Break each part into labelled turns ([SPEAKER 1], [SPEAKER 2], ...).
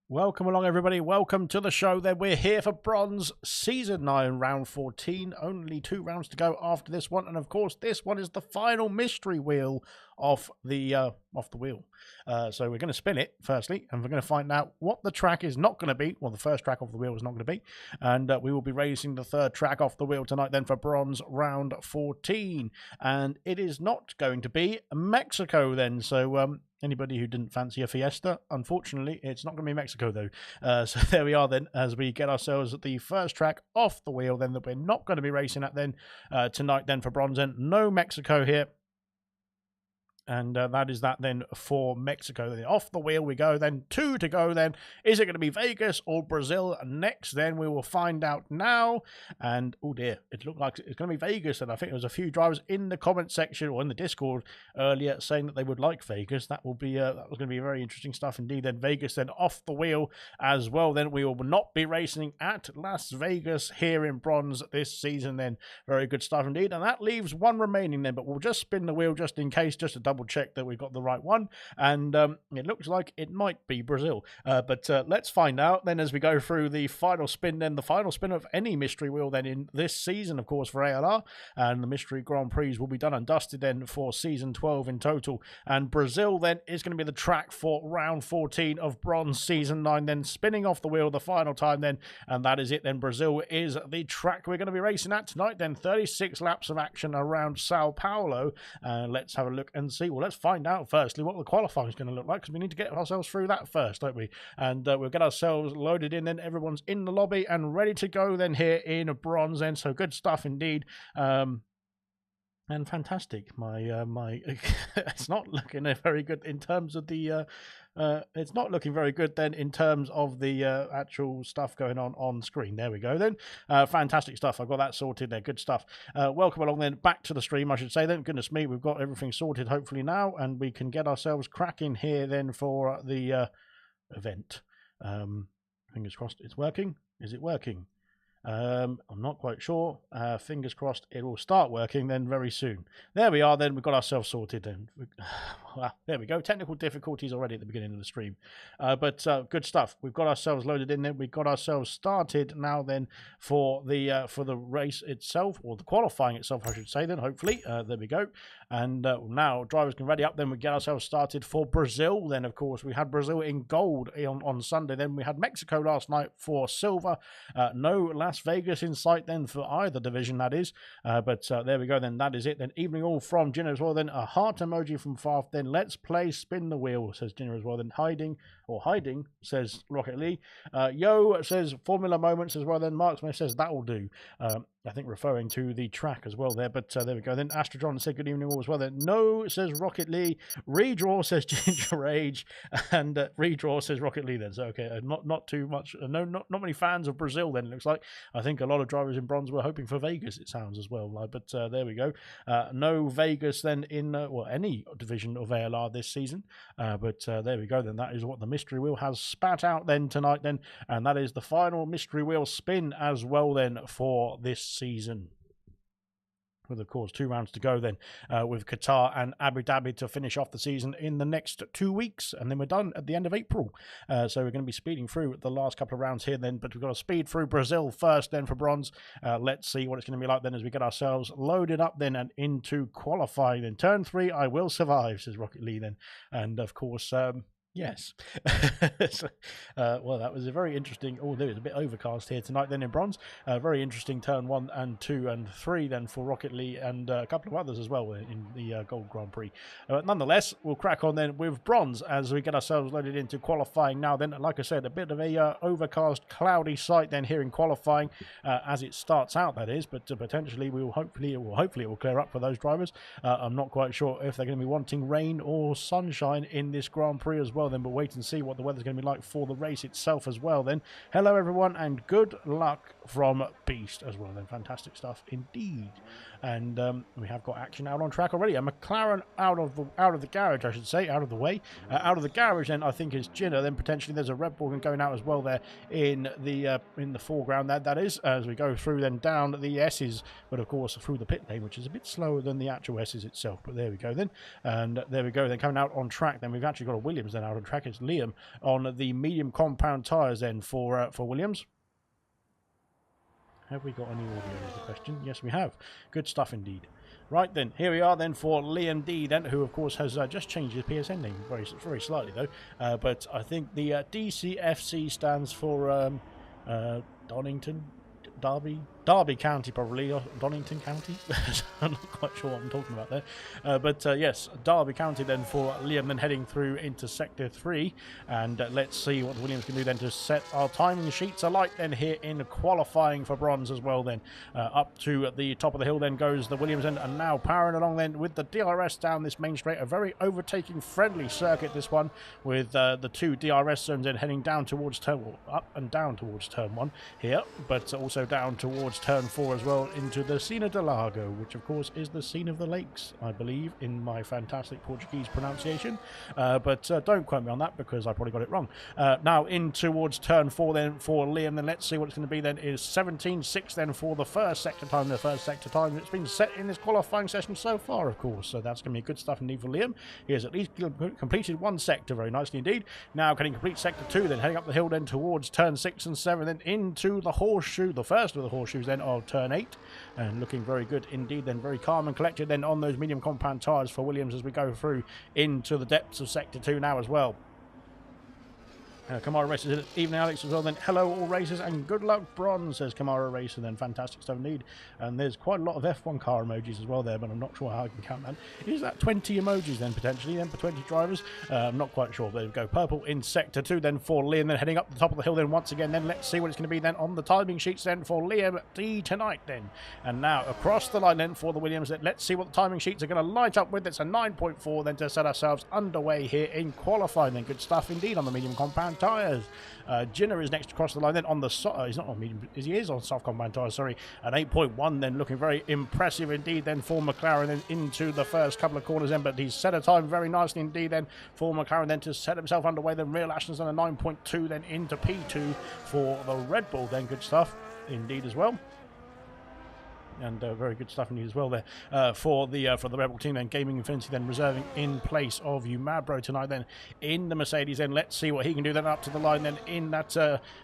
[SPEAKER 1] Welcome along, everybody. Welcome to the show. Then we're here for Bronze Season 9, Round 14. Only 2 rounds to go after this one. And, of course, this one is the final mystery wheel off the wheel. So we're going to spin it, firstly, and we're going to find out what the track is not going to be. Well, the first track off the wheel is not going to be. And we will be racing the third track off the wheel tonight then for Bronze Round 14. And it is not going to be Mexico then. So... anybody who didn't fancy a Fiesta, unfortunately, it's not going to be Mexico, though. So there we are, then, as we get ourselves at the first track off the wheel, then, that we're not going to be racing at, then, tonight, then, for bronze. And no Mexico here. And that is that then for Mexico. Then off the wheel we go. Then 2 to go. Then is it going to be Vegas or Brazil next? Then we will find out now. And oh dear, it looked like it's going to be Vegas. And I think there was a few drivers in the comment section or in the Discord earlier saying that they would like Vegas. That will be that was going to be very interesting stuff indeed. Then Vegas then off the wheel as well. Then we will not be racing at Las Vegas here in bronze this season. Then very good stuff indeed. And that leaves one remaining then, but we'll just spin the wheel just in case, just to double check that we got the right one. And it looks like it might be Brazil, but let's find out then as we go through the final spin. Then the final spin of any mystery wheel then in this season, of course, for ALR, and the mystery Grand Prix will be done and dusted then for season 12 in total. And Brazil then is going to be the track for round 14 of bronze season 9. Then spinning off the wheel the final time then, and that is it. Then Brazil is the track we're going to be racing at tonight. Then 36 laps of action around Sao Paulo. Let's have a look and see. Well, let's find out firstly what the qualifying is going to look like, because we need to get ourselves through that first, don't we? And we'll get ourselves loaded in. Then everyone's in the lobby and ready to go then here in bronze. Then so good stuff indeed. And fantastic. My it's not looking very good in terms of the it's not looking very good then in terms of the actual stuff going on screen. There we go then. Fantastic stuff. I've got that sorted there. Good stuff. Welcome along then back to the stream, I should say then. Goodness me, we've got everything sorted hopefully now, and we can get ourselves cracking here then for the event. Fingers crossed it's working. Is it working? I'm not quite sure. Fingers crossed it will start working then very soon. There we are then. We've got ourselves sorted then. There we go. Technical difficulties already at the beginning of the stream. But good stuff. We've got ourselves loaded in there. We've got ourselves started now then for the race itself, or the qualifying itself, I should say then, hopefully. There we go. And now drivers can ready up. Then we get ourselves started for Brazil. Then, of course, we had Brazil in gold on Sunday. Then we had Mexico last night for silver. No Las Vegas in sight then for either division, that is. But there we go then. That is it. Then evening all from Gina as well. Then a heart emoji from Farf. Then let's play spin the wheel, says Gina as well. Then hiding, says Rocket Lee. Yo says Formula Moments as well. Then Mark Smith says that'll do. I think referring to the track as well there. But there we go. Then Astrodron said good evening all as well. Then no, says Rocket Lee. Redraw says Ginger Rage. And redraw says Rocket Lee then. So okay, not too much. No, not many fans of Brazil then, it looks like. I think a lot of drivers in bronze were hoping for Vegas, it sounds as well. But there we go. No Vegas then in well, any division of ALR this season. But there we go then. That is what the mystery wheel has spat out then tonight then. And that is the final mystery wheel spin as well then for this season. With, of course, 2 rounds to go then, with Qatar and Abu Dhabi to finish off the season in the next 2 weeks, and then we're done at the end of April. So we're going to be speeding through the last couple of rounds here then, but we've got to speed through Brazil first then for bronze. Let's see what it's going to be like then as we get ourselves loaded up then and into qualifying. In turn 3, I will survive, says Rocket Lee then. And, of course, yes. Well, that was a very interesting. Oh, there was a bit overcast here tonight then in bronze. Very interesting turn 1 and 2 and 3 then for Rocket Lee and a couple of others as well in the Gold Grand Prix. Nonetheless, we'll crack on then with bronze as we get ourselves loaded into qualifying now then. Like I said, a bit of a overcast, cloudy sight then here in qualifying as it starts out, that is. But potentially we will hopefully it will clear up for those drivers. I'm not quite sure if they're going to be wanting rain or sunshine in this Grand Prix as well then, but wait and see what the weather's going to be like for the race itself as well then. Hello everyone and good luck from Beast as well then. Fantastic stuff indeed. And we have got action out on track already. A McLaren out of the garage, I should say, out of the way. Out of the garage then I think is Ginner. Then potentially there's a Red Bull going out as well there in the foreground. That is as we go through then down the S's, but of course through the pit lane, which is a bit slower than the actual S's itself. But there we go then. And there we go then, coming out on track then we've actually got a Williams then out on track. It's Liam on the medium compound tyres then for Williams. Have we got any audio is the question? Yes, we have. Good stuff indeed. Right then, here we are then for Liam D then, who of course has just changed his PSN name very slightly though. But I think the DCFC stands for Donington, Derby, Derby County, probably, or Donington County. I'm not quite sure what I'm talking about there. But yes, Derby County then for Liam, then heading through into Sector 3. And let's see what Williams can do then to set our timing sheets alight then here in qualifying for bronze as well then. Up to the top of the hill then goes the Williams and now powering along then with the DRS down this main straight. A very overtaking friendly circuit, this one, with the two DRS zones then heading down towards up and down towards turn 1 here, but also down towards turn 4 as well into the Sina de Lago, which of course is the scene of the lakes, I believe, in my fantastic Portuguese pronunciation. But don't quote me on that because I probably got it wrong. Now in towards turn 4 then for Liam, then let's see what it's going to be then. Is 17.6 then for the first sector time. The first sector time that's been set in this qualifying session so far, of course, so that's going to be good stuff indeed for Liam. He has at least completed one sector very nicely indeed. Now can he complete sector 2, then heading up the hill then towards turn 6 and 7, then into the horseshoe, the first of the horseshoes then of turn 8, and looking very good indeed then, very calm and collected then on those medium compound tyres for Williams as we go through into the depths of sector 2 now as well. Kamara Racer, evening Alex as well then. Hello all racers and good luck bronze, says Kamara Racer then. Fantastic stuff indeed. And there's quite a lot of F1 car emojis as well there, but I'm not sure how I can count that. Is that 20 emojis then potentially then for 20 drivers? I'm not quite sure. There we go. Purple in sector 2 then for Liam, then heading up the top of the hill then once again. Then let's see what it's going to be then on the timing sheets then for Liam D tonight then. And now across the line then for the Williams. Let's see what the timing sheets are going to light up with. It's a 9.4 then to set ourselves underway here in qualifying then. Good stuff indeed on the medium compound tyres. Jinner is next across the line then on the he's not on medium, he is on soft compound tyres, sorry. An 8.1 then, looking very impressive indeed then for McLaren then into the first couple of corners then, but he's set a time very nicely indeed then for McLaren then to set himself underway. Then Real Ashton's on a 9.2 then into P2 for the Red Bull then. Good stuff indeed as well. And very good stuff indeed as well there for the Rebel team then. Gaming Infinity then reserving in place of Umabro tonight then in the Mercedes. Then let's see what he can do then up to the line then in that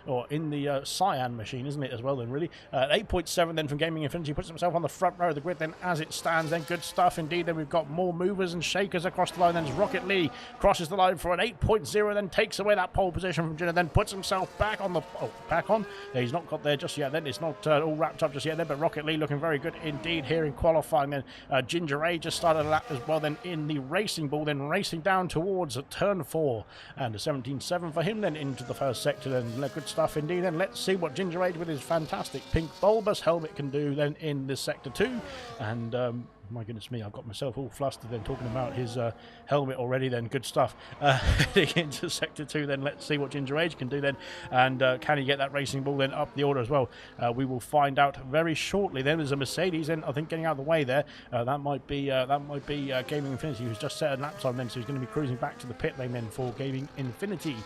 [SPEAKER 1] or in the Cyan machine, isn't it, as well then really. 8.7 then from Gaming Infinity, puts himself on the front row of the grid then as it stands then. Good stuff indeed. Then we've got more movers and shakers across the line. Then Rocket Lee crosses the line for an 8.0, then takes away that pole position from Jenner, then puts himself back on the back on. He's not got there just yet then. It's not all wrapped up just yet then, but Rocket Lee looking very good indeed here in qualifying then. Ginger A just started a lap as well then in the Racing Bull, then racing down towards turn 4, and a 17.7 for him then into the first sector then. Good stuff indeed. Then let's see what Ginger A with his fantastic pink bulbous helmet can do then in this sector 2. And my goodness me, I've got myself all flustered then talking about his helmet already then. Good stuff. Heading into sector 2 then, let's see what Ginger Age can do then, and can he get that Racing Bull then up the order as well? We will find out very shortly. Then there's a Mercedes then, I think, getting out of the way there. That might be Gaming Infinity, who's just set a lap time then, so he's going to be cruising back to the pit lane then for Gaming Infinity.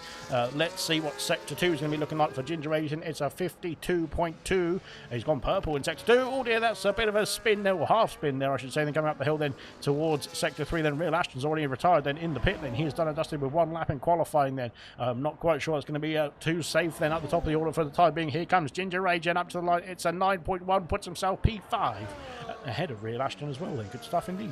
[SPEAKER 1] Let's see what sector 2 is going to be looking like for Ginger Age. It's a 52.2. He's gone purple in sector 2. Oh dear, that's a bit of a spin there, or half spin there I should say, then coming up the hill then towards sector 3. Then Real Ashton's already retired then in the pit then. He has done and dusted with one lap in qualifying then. Not quite sure it's going to be too safe then at the top of the order for the time being. Here comes Ginger Rage and up to the line. It's a 9.1, puts himself P5 ahead of Real Ashton as well then. Good stuff indeed.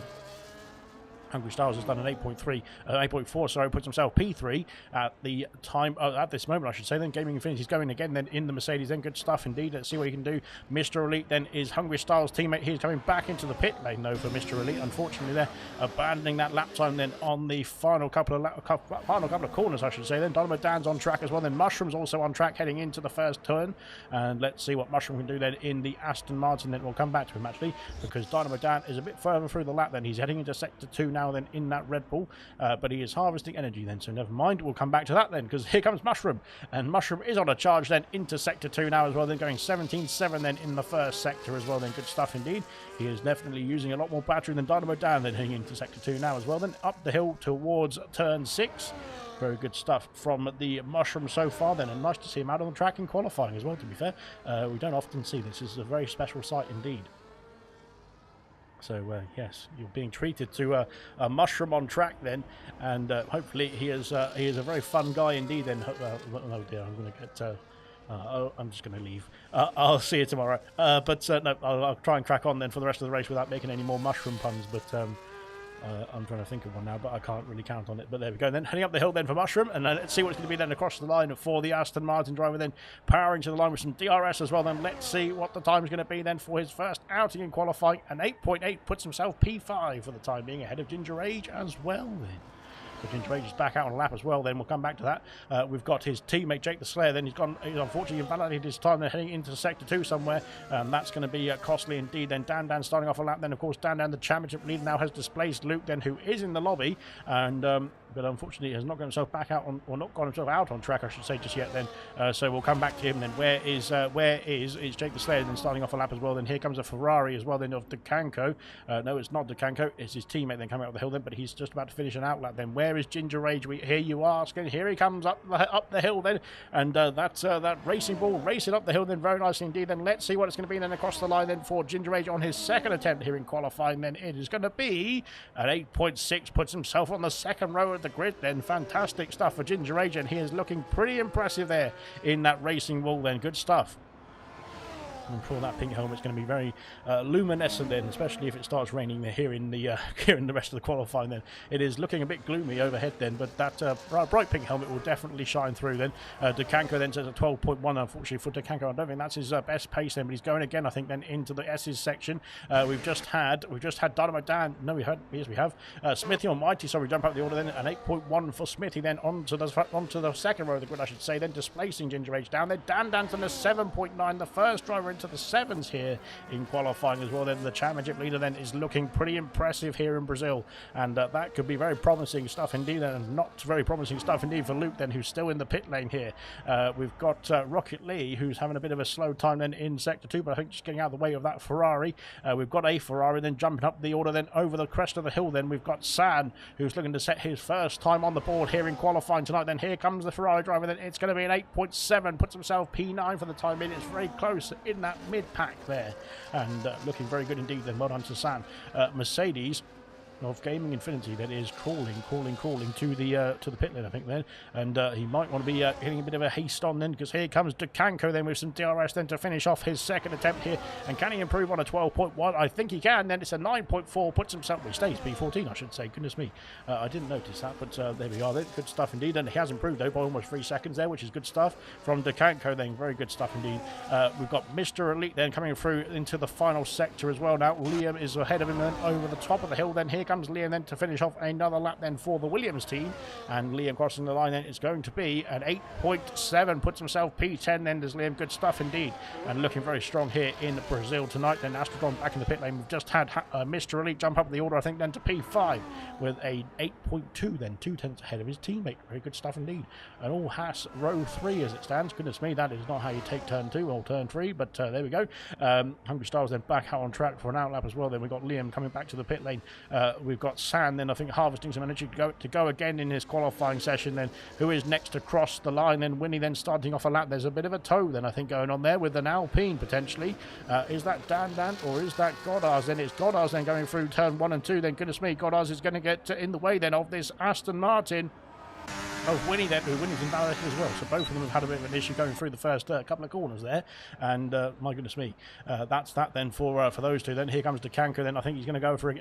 [SPEAKER 1] Hungry Styles has done an 8.4, sorry, puts himself P3 at the time, at this moment, I should say. Then Gaming Infinity is going again then in the Mercedes. Then good stuff indeed. Let's see what he can do. Mr. Elite then is Hungry Styles' teammate. He's coming back into the pit lane though for Mr. Elite. Unfortunately, they're abandoning that lap time then on the final couple of corners, I should say. Then Dynamo Dan's on track as well. Then Mushroom's also on track heading into the first turn. And let's see what Mushroom can do then in the Aston Martin. Then we'll come back to him actually, because Dynamo Dan is a bit further through the lap then. He's heading into sector 2 now then in that Red Bull, but he is harvesting energy then, so never mind, we'll come back to that then, because here comes Mushroom, and Mushroom is on a charge then into sector 2 now as well, then going 17.7 then in the first sector as well. Then good stuff indeed. He is definitely using a lot more battery than Dynamo Dan then, heading into sector 2 now as well. Then up the hill towards turn 6. Very good stuff from the Mushroom so far then, and nice to see him out on the track in qualifying as well, to be fair. We don't often see this. This is a very special sight indeed. So yes, you're being treated to a Mushroom on track then, and hopefully he is a very fun guy indeed. Then oh dear, I'm going to get. I'm just going to leave. I'll see you tomorrow. But no, I'll try and crack on then for the rest of the race without making any more Mushroom puns. But I'm trying to think of one now, but I can't really count on it. But there we go. Then heading up the hill then for Mushroom, and let's see what's going to be then across the line for the Aston Martin driver. Then powering to the line with some DRS as well. Then let's see what the time is going to be then for his first outing in qualifying. An 8.8 puts himself P5 for the time being, ahead of Ginger Age as well then. So Ginger Age is back out on a lap as well. Then we'll come back to that. We've got his teammate Jake the Slayer. Then he's unfortunately invalidated his time. They're heading into sector 2 somewhere. That's going to be costly indeed. Then Dan starting off a lap. Then of course Dan, the championship leader, now has displaced Luke. Then who is in the lobby and. But unfortunately has not got himself back out on, or not got himself out on track, I should say, just yet. Then, so we'll come back to him. Then, where is Jake the Slayer? Then starting off a lap as well. Then here comes a Ferrari as well. Then of DeCanco. No, it's not DeCanco. It's his teammate. Then coming up the hill. Then, but he's just about to finish an outlap. Then, where is Ginger Rage? We hear you asking. Here he comes up the hill. Then, and that's that racing ball racing up the hill. Then very nicely indeed. Then let's see what it's going to be. Then across the line. Then for Ginger Rage on his second attempt here in qualifying. Then it is going to be an 8.6. Puts himself on the second row of the grid. Then fantastic stuff for Ginger Age, and he is looking pretty impressive there in that racing wall. Then good stuff. I'm sure that pink helmet's going to be very luminescent then, especially if it starts raining here in the rest of the qualifying. Then it is looking a bit gloomy overhead then, but that bright pink helmet will definitely shine through then. DeCanco then says a 12.1. Unfortunately for DeCanco, I don't think that's his best pace then, but he's going again, I think, then into the S's section. We've just had Dynamite Dan. No, we have Smithy Almighty. Sorry, jump up the order then. An 8.1 for Smithy then onto the second row of the grid, I should say. Then displacing Ginger Age down there. Dan's on a 7.9. The first driver into the 7s here in qualifying as well. Then the championship leader then is looking pretty impressive here in Brazil, and that could be very promising stuff indeed, and not very promising stuff indeed for Luke then, who's still in the pit lane here. We've got Rocket Lee, who's having a bit of a slow time then in sector 2, but I think just getting out of the way of that Ferrari. We've got a Ferrari then jumping up the order then over the crest of the hill. Then we've got San, who's looking to set his first time on the board here in qualifying tonight. Then here comes the Ferrari driver. Then it's going to be an 8.7, puts himself P9 for the time being. It's very close in that mid-pack there, and looking very good indeed. Then well done to San. Mercedes of Gaming Infinity that is crawling to the pit lane, I think then, and he might want to be getting a bit of a haste on then, because here comes DeCanco then with some DRS then to finish off his second attempt here. And can he improve on a 12.1? I think he can. Then it's a 9.4, puts himself, well, he stays P14, I should say. Goodness me, I didn't notice that, but there we are then. Good stuff indeed, and he has improved though by almost 3 seconds there, which is good stuff from DeCanco then. Very good stuff indeed. We've got Mr. Elite then coming through into the final sector as well now. Liam is ahead of him then over the top of the hill. Then here comes Liam then to finish off another lap then for the Williams team, and Liam crossing the line then is going to be an 8.7, puts himself P10 then. Does Liam, good stuff indeed, and looking very strong here in Brazil tonight. Then Astrodon back in the pit lane. We've just had Mr. Elite jump up the order, I think, then to P5 with a 8.2 then, 2/10 ahead of his teammate. Very good stuff indeed. And all Haas row 3 as it stands. Goodness me, that is not how you take turn 2 or turn 3, but there we go. Hungry Stars then back out on track for an outlap as well. Then we've got Liam coming back to the pit lane. We've got San then, I think, harvesting some energy to go again in his qualifying session then, who is next to cross the line. Then Winnie then starting off a lap. There's a bit of a tow then, I think, going on there with an Alpine potentially. Is that Dan or is that Goddard's? Then it's Goddard's then going through turn 1 and 2 then. Goodness me, Goddard's is going to get in the way then of this Aston Martin. Oh, Winnie then, Winnie's invalidated as well, so both of them have had a bit of an issue going through the first couple of corners there, and my goodness me, that's that then for those two. Then here comes DeCanco. Then I think he's going to go for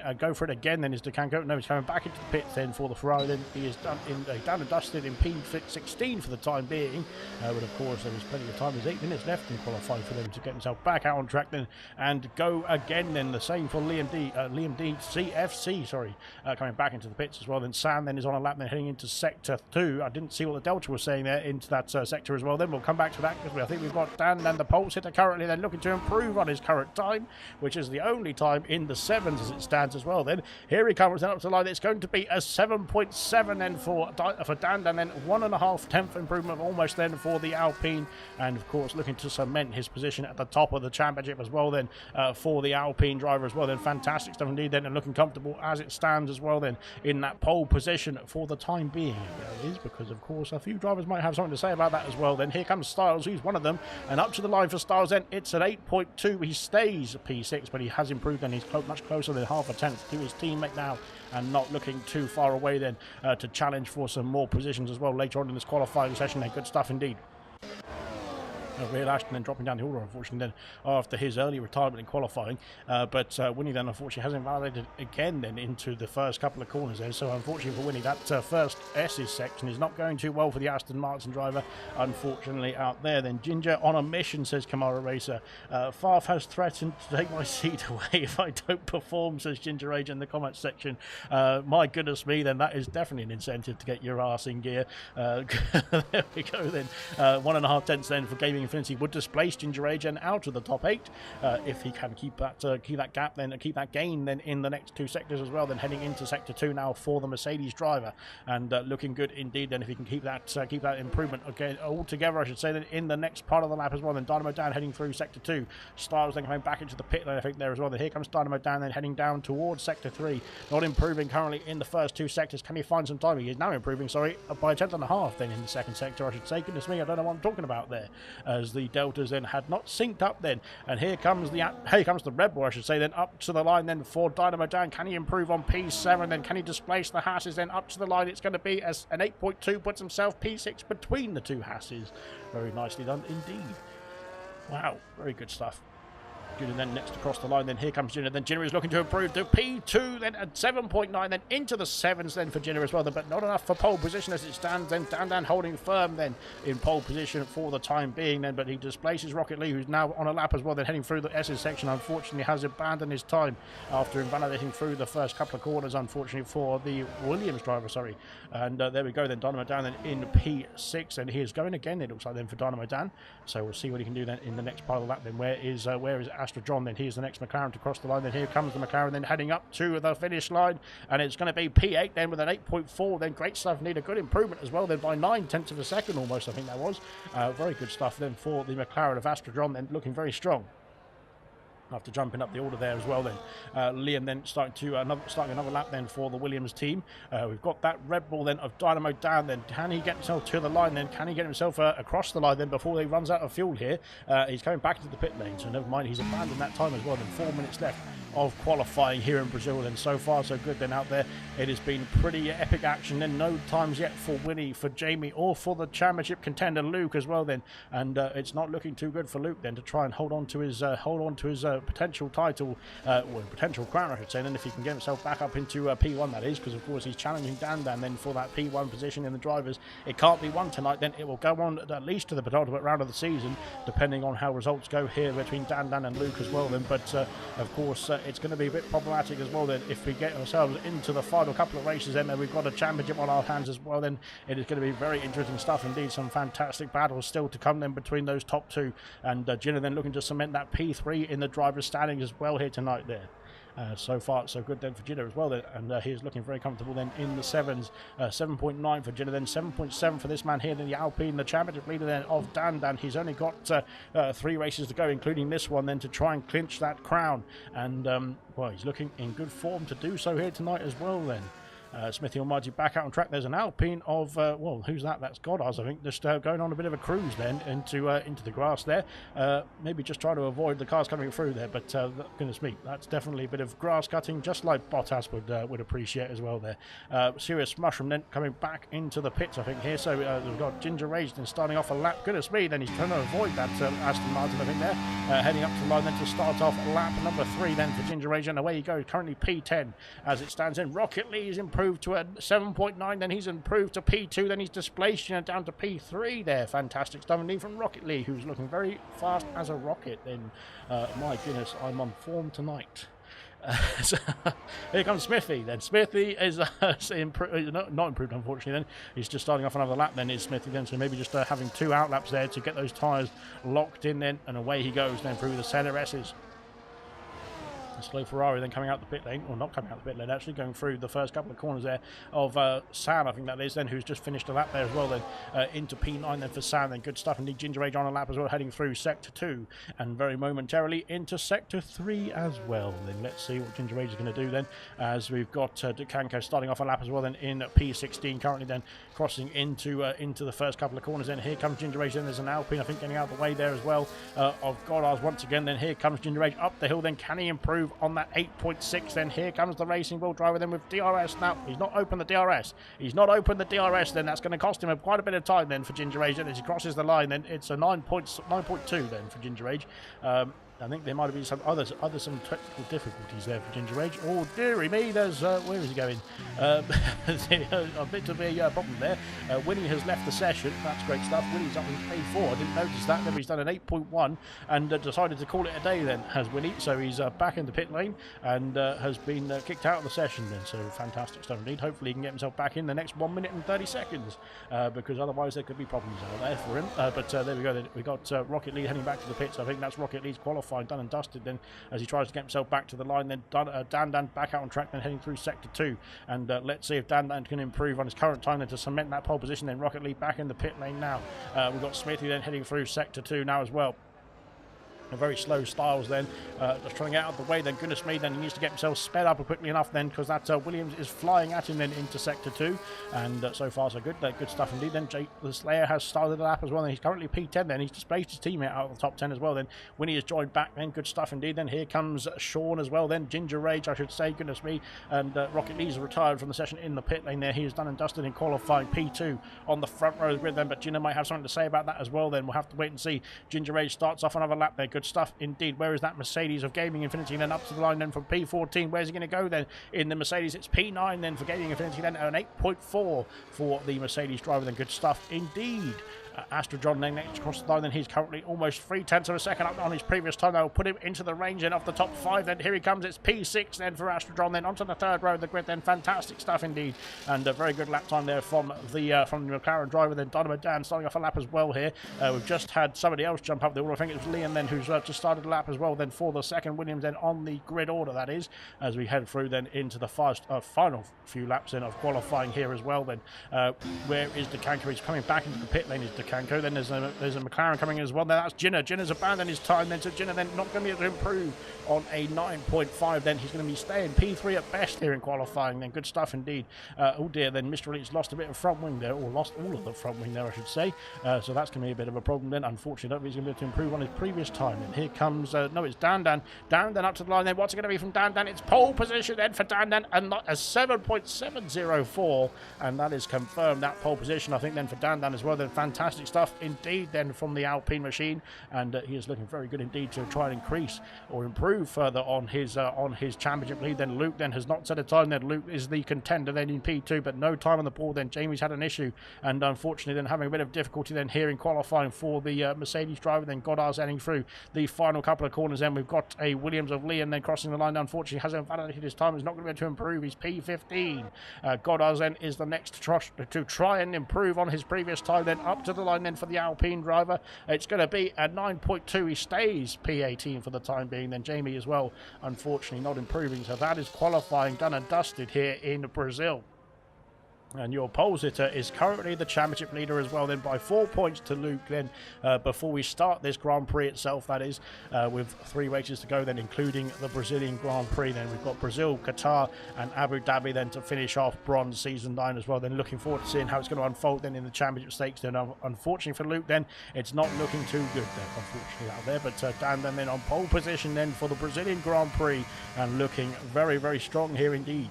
[SPEAKER 1] it again. Then is DeCanco? No, he's coming back into the pits then for the Ferrari. Then he is done and dusted in P16 for the time being, but of course there is plenty of time. There's 8 minutes left in qualifying for them to get himself back out on track then and go again. Then the same for Liam D CFC, sorry, coming back into the pits as well. Then Sam then is on a lap then heading into sector 2. I didn't see what the Delta was saying there into that sector as well. Then we'll come back to that, because I think we've got Dan and the pulse hitter currently then looking to improve on his current time, which is the only time in the 7s as it stands as well. Then here he comes then up to the line. It's going to be a 7.7 then for Dan, and then 1.5 tenth improvement almost then for the Alpine, and of course looking to cement his position at the top of the championship as well then for the Alpine driver as well. Then fantastic stuff indeed then, and looking comfortable as it stands as well then in that pole position for the time being. There it is, because of course a few drivers might have something to say about that as well. Then here comes Styles, who's one of them, and up to the line for Styles then. It's an 8.2. He stays P6, but he has improved and he's much closer than half a tenth to his teammate now, and not looking too far away then to challenge for some more positions as well later on in this qualifying session. Good stuff indeed. Real Ashton then dropping down the order, unfortunately, then after his early retirement in qualifying. But Winnie then, unfortunately, has invalidated again then into the first couple of corners there. So, unfortunately for Winnie, that first S's section is not going too well for the Aston Martin driver, unfortunately, out there. Then Ginger on a mission, says Kamara Racer. Farf has threatened to take my seat away if I don't perform, says Ginger Age in the comments section. My goodness me, then that is definitely an incentive to get your arse in gear. There we go then. 1.5 tenths then for Gaming Infinity would displace Ginger Age and out of the top 8 if he can keep that gap, then keep that gain then in the next 2 sectors as well. Then heading into sector 2 now for the Mercedes driver, and looking good indeed. Then if he can keep that improvement again altogether, I should say, then in the next part of the lap as well. Then Dynamo Dan heading through sector 2. Styles then coming back into the pit lane, I think, there as well. Then here comes Dynamo Dan then heading down towards sector 3. Not improving currently in the first 2 sectors. Can he find some time? He is now improving, sorry, by 1.5 then in the second sector, I should say. Goodness me, I don't know what I'm talking about there, as the deltas then had not synced up then. And here comes the Red Bull, I should say, then up to the line then for Dynamo Dan. Can he improve on P7? Then can he displace the Hasses? Then up to the line it's going to be as an 8.2 puts himself P6 between the 2 Hasses. Very nicely done indeed. Wow, very good stuff. Junior then next across the line, then here comes Junior. Then Junior is looking to improve to P2, then at 7.9, then into the 7s then for Junior as well, but not enough for pole position as it stands. Then Dan holding firm then in pole position for the time being then, but he displaces Rocket Lee, who's now on a lap as well, then heading through the S's section. Unfortunately has abandoned his time after invalidating through the first couple of corners, unfortunately for the Williams driver, sorry. And there we go then, Dynamo Dan then in P6, and he is going again, it looks like, then for Dynamo Dan. So we'll see what he can do then in the next part of the lap. Then where is Astra John? Then here's the next McLaren to cross the line. Then here comes the McLaren then heading up to the finish line, and it's going to be P8 then with an 8.4. Then great stuff, need a good improvement as well then by 9/10 of a second almost, I think that was. Very good stuff then for the McLaren of Astra John, then looking very strong. After jumping up the order there as well then. Liam then starting another lap then for the Williams team. We've got that Red Bull then of Dynamo Dan then. Can he get himself to the line then? Can he get himself across the line then before he runs out of fuel here? He's coming back into the pit lane, so never mind, he's abandoned that time as well. Then 4 minutes left of qualifying here in Brazil, and so far so good then out there. It has been pretty epic action then. No times yet for Winnie, for Jamie, or for the championship contender Luke as well then, and it's not looking too good for Luke then to try and hold on to his potential title, or potential crown I should say, then if he can get himself back up into P1, that is, because of course he's challenging Dan then for that P1 position in the drivers. It can't be won tonight, then it will go on at least to the penultimate round of the season, depending on how results go here between Dan and Luke as well then. But of course it's going to be a bit problematic as well then if we get ourselves into the final couple of races. Then we've got a championship on our hands as well. Then it is going to be very interesting stuff indeed. Some fantastic battles still to come then between those top 2, and Gina then looking to cement that P3 in the driver's standings as well here tonight there. So far so good then for Gina as well then, and he is looking very comfortable then in the 7s. 7.9 for Gina, then 7.7 for this man here, then the Alpine, the championship leader then of Dan. He's only got 3 races to go, including this one then, to try and clinch that crown, and well, he's looking in good form to do so here tonight as well then. Smithy Almighty back out on track. There's an Alpine of, well, who's that? That's Goddard's, I think, just going on a bit of a cruise then into the grass there. Maybe just trying to avoid the cars coming through there, but goodness me, that's definitely a bit of grass cutting, just like Bottas would appreciate as well there. Serious Mushroom then coming back into the pits, I think, here. So we've got Ginger Rage then starting off a lap. Goodness me, then he's trying to avoid that Aston Martin, I think, there. Heading up to the line then to start off lap number 3 then for Ginger Rage, and away he goes. Currently P10 as it stands in. Rocket Lee is improved to a 7.9, then he's improved to P2, then he's displaced down to P3 there. Fantastic stuff indeed from Rocket Lee, who's looking very fast as a rocket. Then my goodness, I'm on form tonight. So, here comes Smithy then. Smithy is not improved, unfortunately. Then he's just starting off another lap then, is Smithy then, so maybe just having 2 out laps there to get those tyres locked in then, and away he goes then through the centre S's. Slow Ferrari then coming out the pit lane, or not coming out the pit lane, actually going through the first couple of corners there of Sam, I think that is then, who's just finished a lap there as well then, into P9 then for Sam. Then good stuff indeed. Ginger Age on a lap as well, heading through sector 2 and very momentarily into sector 3 as well. Then let's see what Ginger Age is going to do then, as we've got Dukanko starting off a lap as well then in P16, currently then crossing into the first couple of corners. Then here comes Ginger Age, then there's an Alpine I think getting out of the way there as well of Goddard's once again. Then here comes Ginger Age up the hill, then can he improve improve on that 8.6. Then here comes the Racing Bull driver then with DRS. Now, he's not opened the DRS. He's not opened the DRS, then that's going to cost him quite a bit of time then for Ginger Age. And as he crosses the line, then it's a 9.2 then for Ginger Age. I think there might have been some some technical difficulties there for Ginger Age. Oh, dearie me, there's, where is he going? A bit of a problem there. Winnie has left the session. That's great stuff. Winnie's up in P4. I didn't notice that. Then he's done an 8.1 and decided to call it a day then, has Winnie. So he's back in the pit lane and has been kicked out of the session then. So fantastic stuff indeed. Hopefully he can get himself back in the next 1 minute and 30 seconds because otherwise there could be problems out there for him. But there we go. We got Rocket League heading back to the pits. I think that's Rocket League's qualifying done and dusted then as he tries to get himself back to the line. Then Dan back out on track then heading through sector 2 and let's see if Dan can improve on his current time then to cement that pole position. Then Rocket League back in the pit lane now. We've got Smithy then heading through sector 2 now as well. A very slow Styles then, just trying to get out of the way then, goodness me, then he needs to get himself sped up quickly enough then, because that Williams is flying at him then into sector 2, and so far so good, good stuff indeed. Then Jake the Slayer has started the lap as well, and he's currently P10 then, he's displaced his teammate out of the top 10 as well then. Winnie has joined back then, good stuff indeed. Then here comes Sean as well then, Ginger Rage I should say, goodness me, and Rocket Lee's retired from the session in the pit lane there. He is done and dusted in qualifying P2 on the front row of the grid then, but Gina might have something to say about that as well then. We'll have to wait and see. Ginger Rage starts off another lap there, good stuff indeed. Where is that Mercedes of Gaming Infinity then up to the line then from P14? Where's he going to go then in the Mercedes? It's P9 then for Gaming Infinity then, an 8.4 for the Mercedes driver then, good stuff indeed. Astrojon then next across the line, then he's currently almost 0.3 of a second up on his previous time. That will put him into the range then off the top 5. Then here he comes, it's P6 then for Astrojon, then onto the third row of the grid then. Fantastic stuff indeed, and a very good lap time there from the McLaren driver then. Dynamo Dan starting off a lap as well here. We've just had somebody else jump up the order. I think it was Liam then who's just started a lap as well then for the second. Williams then on the grid order, that is, as we head through then into the final few laps then of qualifying here as well then. Where is DeCanco? He's coming back into the pit lane, is DeCanco. Then there's a McLaren coming in as well. Now that's Jinner. Jinner's abandoned his time then, so Jinner then not going to be able to improve on a 9.5. Then he's going to be staying P3 at best here in qualifying then. Good stuff indeed. Oh dear, then Mr. Elite's lost a bit of front wing there, or lost all of the front wing there I should say. So that's going to be a bit of a problem then. Unfortunately, he's going to be able to improve on his previous time. And here comes, no, it's Dan up to the line then. What's it going to be from Dan? It's pole position then for Dan and not a 7.704, and that is confirmed, that pole position I think then for Dan as well. Then fantastic stuff indeed then from the Alpine machine, and he is looking very good indeed to try and increase or improve further on his championship lead. Then Luke then has not set a time. Then Luke is the contender then in P2, but no time on the board. Then Jamie's had an issue, and unfortunately then having a bit of difficulty then here in qualifying for the Mercedes driver. Then Goddard's heading through the final couple of corners. Then we've got a Williams of Lee and then crossing the line. Unfortunately hasn't validated his time, is not going to be able to improve. He's P15. Goddard's then is the next to try and improve on his previous time. Then up to the line then for the Alpine driver, it's going to be a 9.2. He stays P18 for the time being. Then Jamie as well, unfortunately not improving, so that is qualifying done and dusted here in Brazil. And your pole sitter is currently the championship leader as well then, by 4 points to Luke then, before we start this Grand Prix itself, that is, with 3 races to go then, including the Brazilian Grand Prix. Then we've got Brazil, Qatar and Abu Dhabi then to finish off Bronze Season 9 as well. Then looking forward to seeing how it's going to unfold then in the championship stakes then. Unfortunately for Luke then, it's not looking too good then, unfortunately out there. But Dan then on pole position then for the Brazilian Grand Prix, and looking very, very strong here indeed.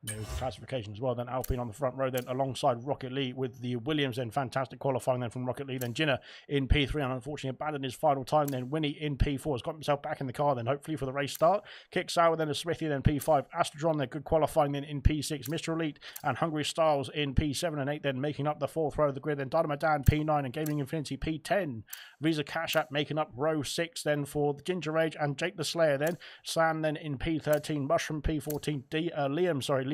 [SPEAKER 1] There's the classification as well. Then Alpine on the front row then alongside Rocket League with the Williams then. Fantastic qualifying then from Rocket League. Then Jinner in P3 and unfortunately abandoned his final time. Then Winnie in P4 has got himself back in the car then hopefully for the race start. Kick Sour then a Smithy then P5. Astrodron then good qualifying then in P6. Mr. Elite and Hungry Styles in P7 and 8 then making up the 4th row of the grid. Then Dynamo Dan P9 and Gaming Infinity P10. Visa Cash App making up row 6 then for the Ginger Rage and Jake the Slayer then. Sam then in P13. Mushroom P14.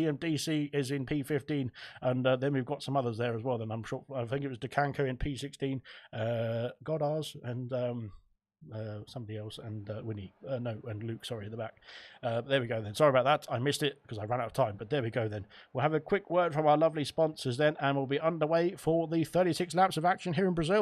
[SPEAKER 1] Liam DC is in P15, and then we've got some others there as well. Then I'm sure, I think it was DeCanco in P16, Goddard's and somebody else, and Winnie, and Luke, sorry, at the back. There we go then. Sorry about that, I missed it because I ran out of time, but there we go then. We'll have a quick word from our lovely sponsors then, and we'll be underway for the 36 laps of action here in Brazil.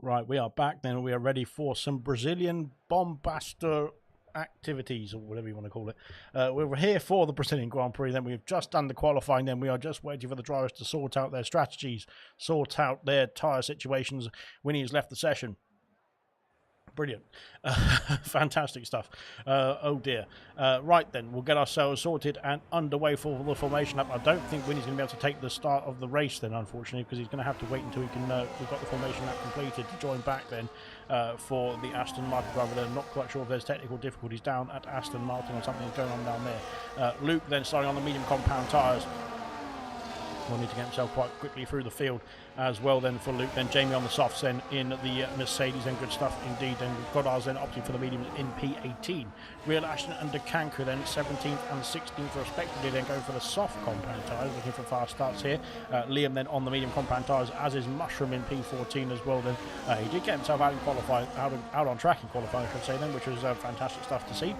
[SPEAKER 1] Right, we are back then. We are ready for some Brazilian bombaster activities, or whatever you want to call it. We're here for the Brazilian Grand Prix. Then we've just done the qualifying. Then we are just waiting for the drivers to sort out their strategies, sort out their tyre situations. Winnie's left the session. Brilliant. Fantastic stuff. Oh dear. Right then, we'll get ourselves sorted and underway for the formation lap. I don't think Winnie's going to be able to take the start of the race then, unfortunately, because he's going to have to wait until he can, we've got the formation lap completed to join back then for the Aston Martin driver. They're not quite sure if there's technical difficulties down at Aston Martin or something going on down there. Luke then starting on the medium compound tyres. Will need to get himself quite quickly through the field as well then for Luke. Then Jamie on the softs then in the Mercedes, and good stuff indeed. Then we've got ours then opting for the mediums in P18. Real Ashton and DeCanco then 17th and 16th respectively, then going for the soft compound tyres, looking for fast starts here. Liam then on the medium compound tyres, as is Mushroom in P14 as well then. He did get himself out in qualifying, out on track in qualifying, I should say then, which was fantastic stuff to see.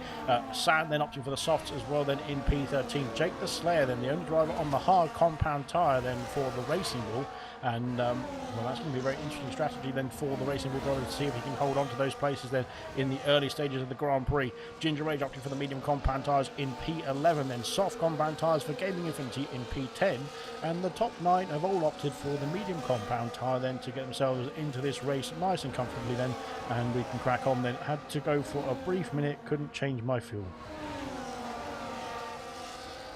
[SPEAKER 1] Sam then opting for the softs as well then in P13. Jake the Slayer then the only driver on the hard compound tyre then for the Racing Bull, and well, that's going to be a very interesting strategy then for the Racing Bull driver to see if he can hold on to those places then in the early stages of the Grand Prix. Ginger Rage opting for the medium compound tyres in P11, then soft compound tyres for Gaming Infinity in P10, and the top 9 have all opted for the medium compound tyre then to get themselves into this race nice and comfortably then, and we can crack on then. Had to go for a brief minute, couldn't change my fuel.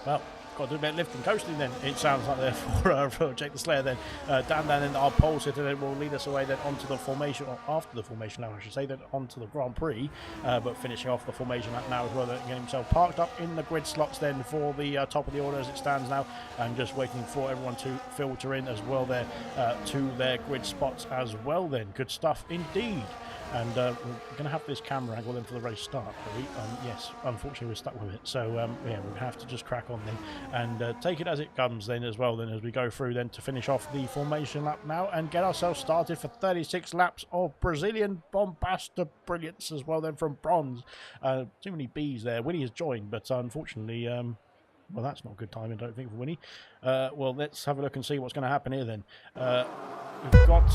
[SPEAKER 1] Well, got to do a bit of lifting coasting then, it sounds like there for Jake the Slayer then. Dan in our pole sitter then will lead us away then onto the formation, or after the formation lap I should say, then onto the Grand Prix, but finishing off the formation lap now as well, then getting himself parked up in the grid slots then for the top of the order as it stands now, and just waiting for everyone to filter in as well there to their grid spots as well then. Good stuff indeed. And we're going to have this camera angle then for the race start, are we? Yes, unfortunately we're stuck with it, so yeah, we'll have to just crack on then and take it as it comes then as well then, as we go through then to finish off the formation lap now and get ourselves started for 36 laps of Brazilian bombaster brilliance as well then from Bronze. Too many B's there. Winnie has joined, but unfortunately well, that's not good timing, I don't think, for Winnie. Well, let's have a look and see what's going to happen here then. We've got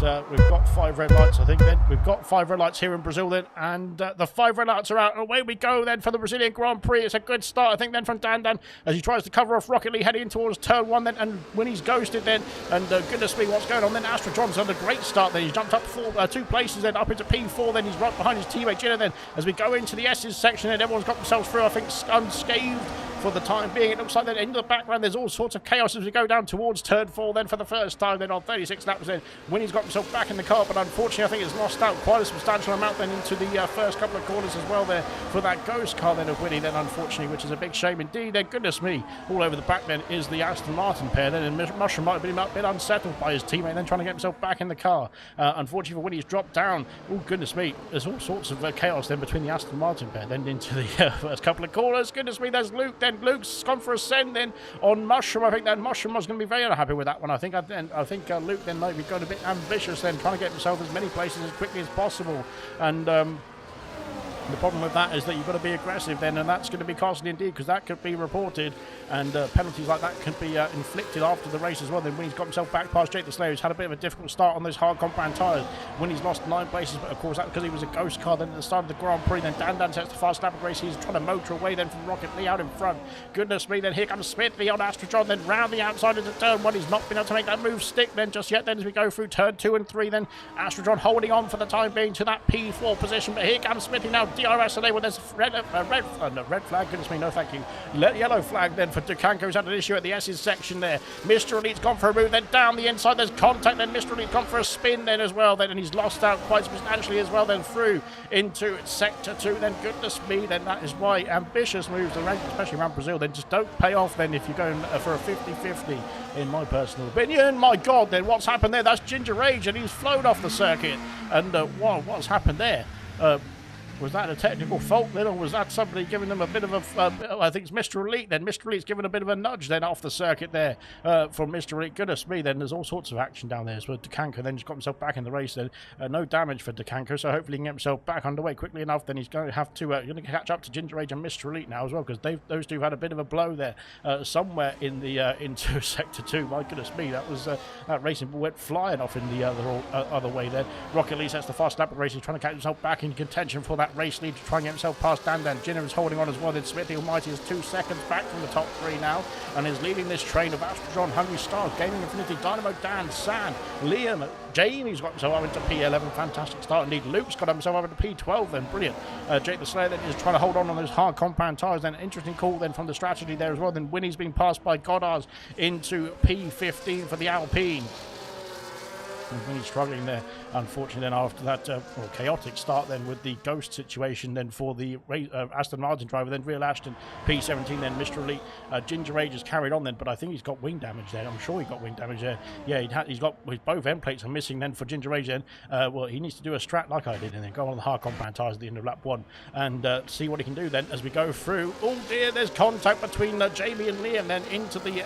[SPEAKER 1] 5 red lights, I think, then. We've got 5 red lights here in Brazil, then, and the 5 red lights are out. Away we go, then, for the Brazilian Grand Prix. It's a good start, I think, then, from Dan as he tries to cover off Rocket League heading in towards turn 1, then, and Winnie's ghosted, then, and goodness me, what's going on, then. Astro John's had a great start, then. He's jumped up 2 places, then, up into P4, then. He's right behind his teammate, Gina, then, as we go into the S's section, and everyone's got themselves through, I think, unscathed for the time being. It looks like then in the background there's all sorts of chaos as we go down towards turn 4 then for the first time then on 36 laps then. Winnie's got himself back in the car, but unfortunately I think he's lost out quite a substantial amount then into the first couple of corners as well there for that ghost car then of Winnie then, unfortunately, which is a big shame indeed then. Goodness me, all over the back then is the Aston Martin pair then, and Mushroom might have been a bit unsettled by his teammate then trying to get himself back in the car. Unfortunately for Winnie, he's dropped down. Oh goodness me, there's all sorts of chaos then between the Aston Martin pair then into the first couple of corners. Goodness me, there's Luke then. Luke's gone for a send then on Mushroom. I think that Mushroom was going to be very unhappy with that one. I think Luke then might be going a bit ambitious then, trying to get himself as many places as quickly as possible, and the problem with that is that you've got to be aggressive then, and that's going to be costly indeed, because that could be reported, and penalties like that can be inflicted after the race as well. Then Winnie's got himself back past Jake the Slayer, who's had a bit of a difficult start on those hard compound tyres. Winnie's lost 9 places, but of course that's because he was a ghost car then at the start of the Grand Prix. Then Dan sets the fast lap of the race. He's trying to motor away then from Rocket Lee out in front. Goodness me, then here comes Smithy on Astrotron, then round the outside into turn 1. He's not been able to make that move stick then just yet then as we go through turn 2 and 3 then. Astrotron holding on for the time being to that P4 position, but here comes Smithy now. DRS today when there's a red flag. Goodness me, no thank you. Yellow flag then for DeCanco's had an issue at the S's section there. Mr. Elite's gone for a move, then down the inside there's contact, then Mr. Elite's gone for a spin then as well then, and he's lost out quite substantially as well then through into sector 2 then. Goodness me, then that is why ambitious moves around, especially around Brazil, then just don't pay off then if you're going for a 50-50 in my personal opinion. My god, then what's happened there? That's Ginger Rage, and he's flown off the circuit, and what's happened there? Was that a technical fault then, or was that somebody giving them a bit of a... I think it's Mr. Elite then. Mr. Elite's given a bit of a nudge then off the circuit there from Mr. Elite. Goodness me, then there's all sorts of action down there. So Decanco then just got himself back in the race then. No damage for Decanco, so hopefully he can get himself back underway quickly enough. Then he's going to have to catch up to Ginger Age and Mr. Elite now as well, because those two had a bit of a blow there somewhere in the into Sector 2. My goodness me, that was that racing ball went flying off in the other way there. Rocket Elite sets the fast lap of the race. He's trying to catch himself back in contention for that race lead to try and get himself past Dan. Jinner is holding on as well. Then Smith the Almighty is 2 seconds back from the top 3 now and is leading this train of Astrodron, Hungry Stars, Gaming Infinity, Dynamo Dan, San, Liam, Jamie's got himself up into P11. Fantastic start indeed. Luke's got himself up into P12 then. Brilliant. Jake the Slayer then is trying to hold on those hard compound tyres. Then interesting call then from the strategy there as well. Then Winnie's being passed by Goddard's into P15 for the Alpine. Winnie's struggling there, unfortunately, then after that chaotic start then with the ghost situation then for the Aston Martin driver, then Real Ashton, P17, then Mr. Elite. Ginger Age has carried on then, but I think he's got wing damage there. I'm sure he got wing damage there. Yeah, he's got both end plates are missing then for Ginger Age then. Well, he needs to do a strat like I did and then go on the hard compound tyres at the end of lap 1 and see what he can do then as we go through. Oh dear, there's contact between Jamie and Liam then into the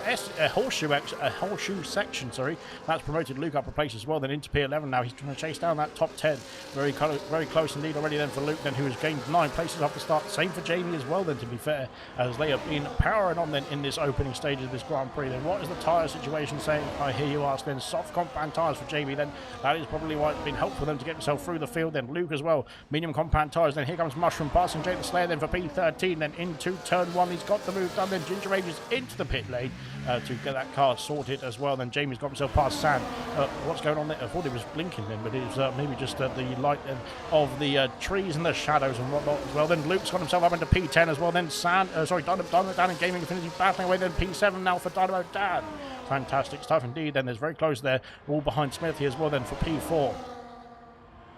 [SPEAKER 1] horseshoe section, sorry. That's promoted Luke up a place as well. Then into P11 now. He's trying to chase down that top 10. Very close indeed already then for Luke then, who has gained 9 places off the start. Same for Jamie as well then, to be fair, as they have been powering on then in this opening stage of this Grand Prix. Then what is the tyre situation saying? I hear you ask then. Soft compound tyres for Jamie then. That is probably why it's been helpful for them to get himself through the field then. Luke as well. Medium compound tyres. Then here comes Mushroom passing Jake the Slayer then for P13. Then into turn 1. He's got the move done. Then Ginger Age is into the pit lane to get that car sorted as well. Then Jamie's got himself past San. What's going on there? I thought it was blinking then, but it was maybe just the light of the trees and the shadows and whatnot as well. Then Luke's got himself up into P10 as well. Then Dynamo Dan and Gaming Infinity battling away. Then P7 now for Dynamo Dan. Fantastic stuff indeed. Then there's very close there, all behind Smithy as well. Then for P4.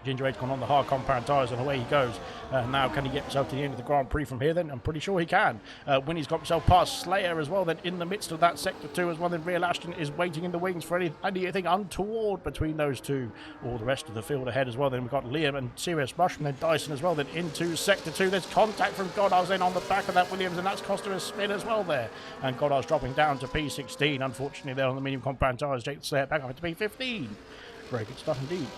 [SPEAKER 1] Ginger Age gone on the hard compound tyres and away he goes. Now can he get himself to the end of the Grand Prix from here then? I'm pretty sure he can. Winnie's got himself past Slayer as well then in the midst of that Sector 2 as well. Then Real Ashton is waiting in the wings for anything untoward between those two. All the rest of the field ahead as well. Then we've got Liam and Sirius Mushroom, then Dyson as well. Then into Sector 2. There's contact from Goddard's then on the back of that Williams, and that's cost him a spin as well there. And Goddard's dropping down to P16. Unfortunately there on the medium compound tyres. Jake the Slayer back up to P15. Very good stuff indeed.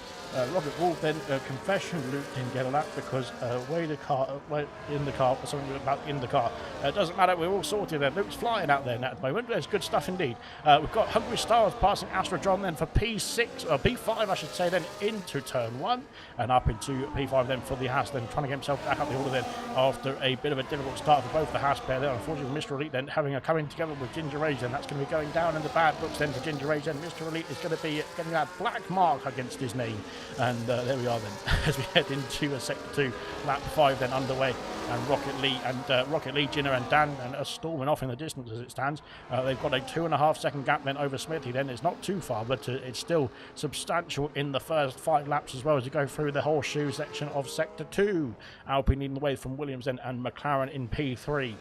[SPEAKER 1] Rocket Wolf then confession Luke didn't get a lap because in the car something about in the car. Doesn't matter, we're all sorted there. Luke's flying out there now at the moment. There's good stuff indeed. We've got Hungry Stars passing Astrodron then for P6 or P5 I should say, then into turn 1 and up into P5 then for the Haas, then trying to get himself back up the order then after a bit of a difficult start for both the Haas pair there. Unfortunately Mr. Elite then having a coming together with Ginger Age, then that's going to be going down in the bad books then for Ginger Age. Then Mr. Elite is going to be getting that black mark against his name. And there we are then as we head into a Sector 2, lap 5 then underway, and Rocket Lee, Jinner and Dan and are storming off in the distance as it stands. They've got a 2.5 second gap then over Smithy. Then it's not too far, but it's still substantial in the first 5 laps as well as you go through the horseshoe section of Sector 2. Alpine leading the way from Williams then, and McLaren in P3.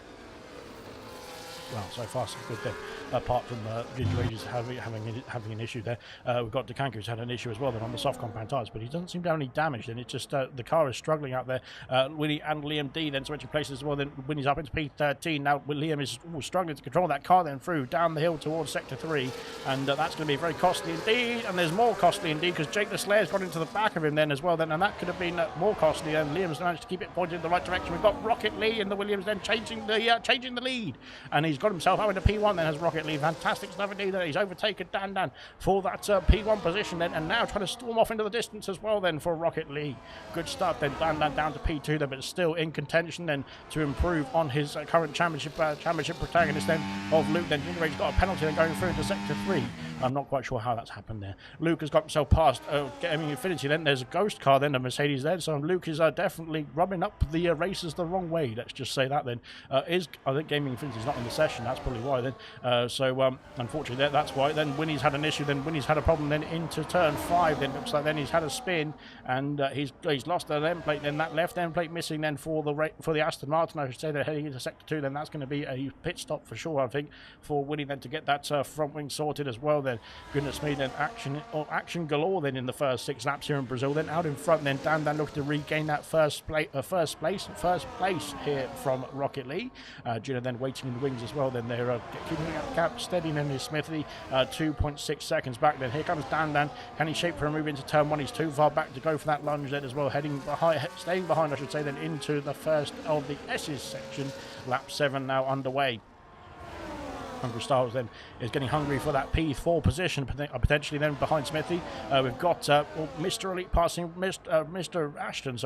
[SPEAKER 1] Well, so far so good then, apart from Ginger Age having an issue there. We've got Decanco who's had an issue as well then on the soft compound tyres, but he doesn't seem to have any damage then. It's just the car is struggling out there. Winnie and Liam D then switching places as well. Then Winnie's up into P13. Now Liam is struggling to control that car then through down the hill towards Sector 3, and that's going to be very costly indeed. And there's more costly indeed because Jake the Slayer's got into the back of him then as well then, and that could have been more costly. And Liam's managed to keep it pointed in the right direction. We've got Rocket Lee in the Williams then changing the lead, and he's got himself up into P1 then as Rocket Lee. Fantastic stuff indeed. He's overtaken Dan for that P1 position then, and now trying to storm off into the distance as well then for Rocket Lee. Good stuff then. Dan down to P2 then, but still in contention then to improve on his current championship protagonist then of Luke. Then Ginger Age's got a penalty then going through into Sector 3. I'm not quite sure how that's happened there. Luke has got himself past Gaming Infinity then. There's a ghost car then, a Mercedes there, so Luke is definitely rubbing up the races the wrong way, let's just say that then. I think Gaming Infinity's not in the session, that's probably why then. Unfortunately that's why. Then Winnie's had an issue, then Winnie's had a problem then into turn 5 then. Looks like then he's had a spin and he's lost an end plate, then that left end plate missing then for the Aston Martin. I should say they're heading into Sector 2 then. That's going to be a pit stop for sure I think for Winnie then to get that front wing sorted as well then. then. Goodness me, then action galore then in the first 6 laps here in Brazil. Then out in front, then Dan looking to regain that first place here from Rocket League. Gina then waiting in the wings as well. Then they're keeping that gap steady. Then is Smithy 2.6 seconds back. Then here comes Dan. Can he shape for a move into turn 1? He's too far back to go for that lunge then as well. Staying behind, I should say, then into the first of the S's section. Lap 7 now underway. Hungry Styles then is getting hungry for that P4 position, potentially then behind Smithy. We've got Mr. Elite passing Mr. Ashton,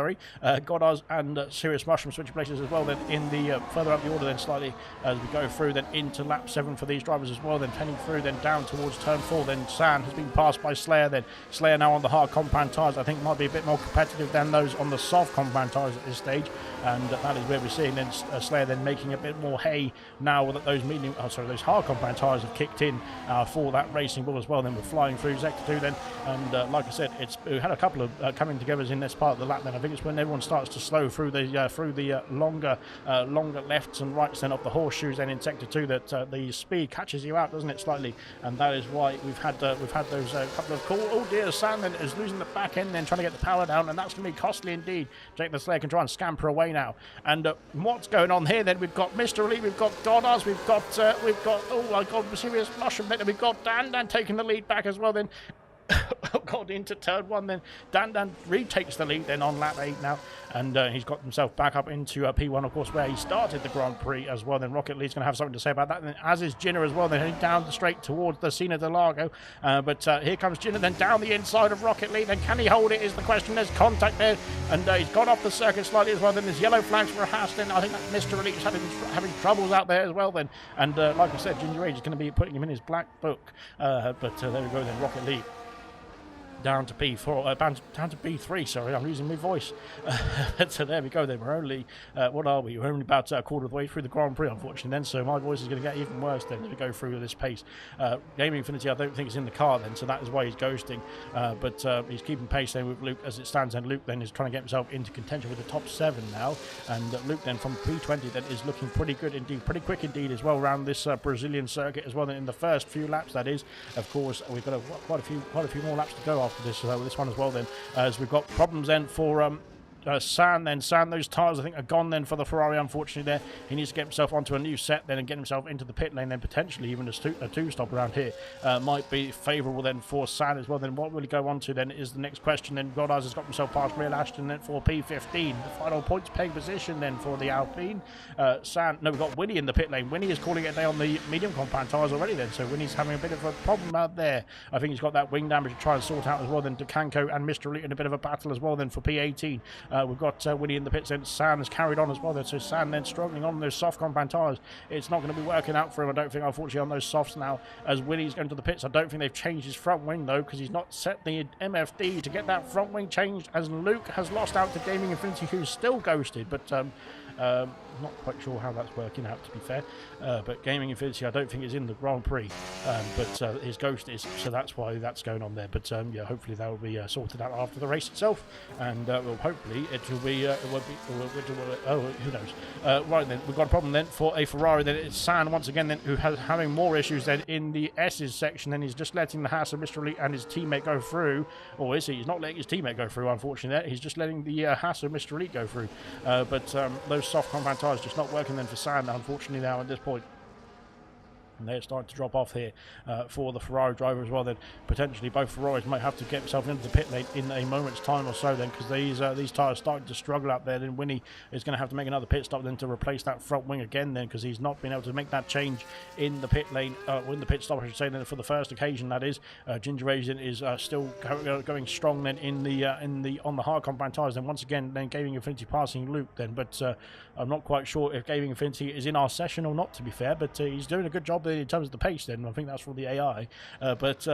[SPEAKER 1] Goddard and Serious Mushroom switching places as well. Then in the further up the order then slightly as we go through then into lap 7 for these drivers as well. Then heading through then down towards turn 4. Then San has been passed by Slayer. Then Slayer now on the hard compound tyres. I think might be a bit more competitive than those on the soft compound tyres at this stage, and that is where we're seeing then Slayer then making a bit more hay now that those those hard compound tyres have kicked in for that racing ball as well. Then we're flying through Sector 2 then, and like I said, we had a couple of coming together in this part of the lap. Then I think it's when everyone starts to slow through the longer lefts and rights then of the horseshoes then in Sector 2 that the speed catches you out, doesn't it, slightly, and that is why we've had those couple of oh dear, Sam then is losing the back end then trying to get the power down, and that's going to be costly indeed. Jake the Slayer can try and scamper away now, and what's going on here then? We've got Mr. Elite, we've got Goddard, we've got oh my god, Serious Mushroom, then we've got Dan taking the lead back as well then. Oh god, into turn 1 then. Dan retakes the lead then on lap 8 now, and he's got himself back up into P1, of course, where he started the Grand Prix as well. Then Rocket League's going to have something to say about that, and then, as is Jinner as well. Then heading down the straight towards the Cena de Largo, but here comes Jinner then down the inside of Rocket League. Then can he hold it is the question. There's contact there, and he's gone off the circuit slightly as well. Then there's yellow flags for a Haas. Then I think that Mr. Elite is having troubles out there as well then, and like I said, Ginger Age is going to be putting him in his black book, but there we go then. Rocket League down to P4, down to B3, sorry, I'm losing my voice. So there we go then. We're only, what are we? We're only about a quarter of the way through the Grand Prix, unfortunately, then, so my voice is going to get even worse then as we go through this pace. Gaming Infinity, I don't think is in the car then, so that is why he's ghosting, but he's keeping pace then with Luke as it stands, and Luke then is trying to get himself into contention with the top 7 now, and Luke then from P20 then is looking pretty good indeed, pretty quick indeed as well around this Brazilian circuit as well. Then in the first few laps, that is, of course, we've got quite a few more laps to go after this one as well then, as we've got problems then for San, those tyres I think are gone then for the Ferrari, unfortunately there. He needs to get himself onto a new set then and get himself into the pit lane, then potentially even a two-stop around here might be favourable then for San as well. Then what will he go on to then is the next question. Then Goddard has got himself past Real Ashton then for P15, the final points paying position then for the Alpine. We've got Winnie in the pit lane. Winnie is calling it a day on the medium compound tyres already then, so Winnie's having a bit of a problem out there. I think he's got that wing damage to try and sort out as well. Then DeCanco and Mr. Elite in a bit of a battle as well then for P18. We've got Winnie in the pits, and Sam has carried on as well then, so Sam then struggling on those soft compound tyres. It's not going to be working out for him, I don't think, unfortunately, on those softs now as Winnie's going to the pits. I don't think they've changed his front wing though, because he's not set the MFD to get that front wing changed, as Luke has lost out to Gaming Infinity, who's still ghosted, but not quite sure how that's working out, to be fair, but Gaming Infinity I don't think is in the Grand Prix, but his ghost is, so that's why that's going on there. But yeah, hopefully that will be sorted out after the race itself, and well, hopefully it will be who knows. Right then, we've got a problem then for a Ferrari. Then it's San once again then, who has having more issues then in the S's section. Then he's just letting the Haas of Mr. Elite and his teammate go through, or is he? He's not letting his teammate go through, unfortunately. He's just letting the Haas of Mr. Elite go through, but those soft compound tyres just not working then for San, unfortunately, now at this point. And they're starting to drop off here for the Ferrari driver as well. Then potentially both Ferraris might have to get themselves into the pit lane in a moment's time or so then, because these tyres starting to struggle out there. Then Winnie is going to have to make another pit stop then to replace that front wing again then, because he's not been able to make that change in the pit lane, in the pit stop I should say then, for the first occasion, that is. Ginger Asian is still going strong then on the hard compound tyres. Then once again then Gaming Infinity passing Luke then, but I'm not quite sure if Gaming Infinity is in our session or not, to be fair, but he's doing a good job in terms of the pace then. I think that's for the AI, but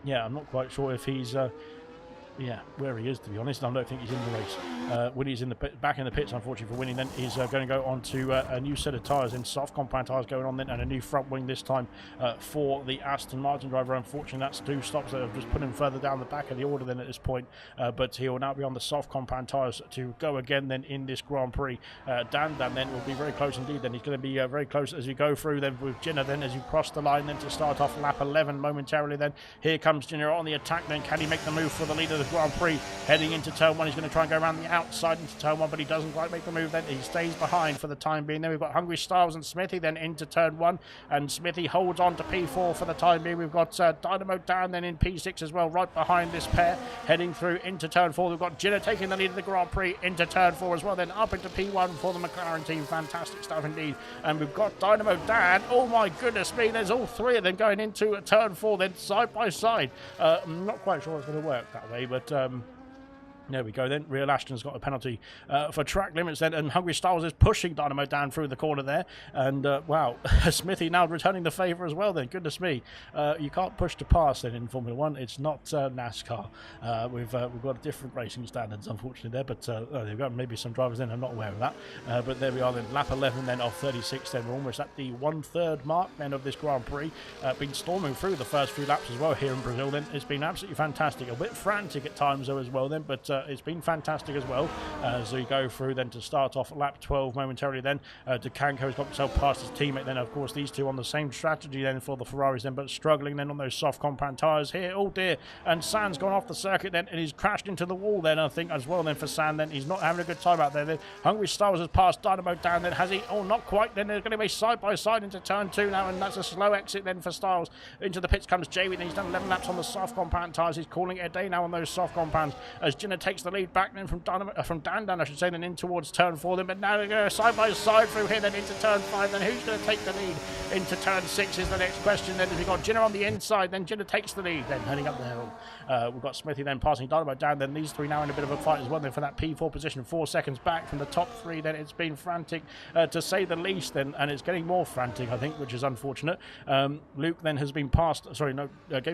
[SPEAKER 1] yeah, I'm not quite sure if he's where he is, to be honest. I don't think he's in the race. Winnie's in the back in the pits, unfortunately for Winnie. Then he's going to go on to a new set of tyres, in soft compound tyres going on then, and a new front wing this time for the Aston Martin driver. Unfortunately, that's 2 stops that have just put him further down the back of the order then at this point, but he will now be on the soft compound tyres to go again then in this Grand Prix. Dan then will be very close indeed. Then he's going to be very close as you go through then with Jenner then as you cross the line then to start off lap 11 momentarily. Then here comes Jenner on the attack. Then can he make the move for the lead of the Grand Prix heading into turn 1? He's going to try and go around the outside into turn 1, but he doesn't quite make the move. Then he stays behind for the time being. Then we've got Hungry Styles and Smithy then into turn 1, and Smithy holds on to P4 for the time being. We've got Dynamo Dan then in P6 as well, right behind this pair heading through into turn 4. We've got Jenner taking the lead of the Grand Prix into turn 4 as well, then up into P1 for the McLaren team. Fantastic stuff indeed. And we've got Dynamo Dan. Oh my goodness me, there's all 3 of them going into turn 4 then side by side. I'm not quite sure it's going to work that way, but there we go then. Real Ashton's got a penalty for track limits then, and Hungry Styles is pushing Dynamo down through the corner there. And wow, Smithy now returning the favour as well then. Goodness me. You can't push to pass then in Formula 1. It's not NASCAR. We've got different racing standards unfortunately there, but they've got maybe some drivers in. I'm not aware of that. But there we are then. Lap 11 then of 36 then. We're almost at the 1/3 mark then of this Grand Prix. Been storming through the first few laps as well here in Brazil then. It's been absolutely fantastic. A bit frantic at times though as well then, but it's been fantastic as well. So you go through then to start off lap 12 momentarily then. DeCanco has got himself past his teammate then. Of course these two on the same strategy then for the Ferraris then, but struggling then on those soft compound tyres here. Oh dear, and San's gone off the circuit then, and he's crashed into the wall then I think as well then for San then. He's not having a good time out there then. Hungry Styles has passed Dynamo Dan then, has he? Oh, not quite then. They're going to be side by side into turn 2 now, and that's a slow exit then for Styles. Into the pits comes Jamie then. He's done 11 laps on the soft compound tyres. He's calling it a day now on those soft compounds as Jenner takes the lead back then from Dan I should say, then in towards turn 4 then, but now they're going side by side through here then into turn 5. Then who's going to take the lead into turn 6 is the next question then, as we've got Jenner on the inside. Then Jenner takes the lead then heading up the hill. We've got Smithy then passing Dynamo down. Then these 3 now in a bit of a fight as well then for that P4 position, 4 seconds back from the top 3 then. It's been frantic to say the least then, and it's getting more frantic I think, which is unfortunate. Luke then has been passed, Gaming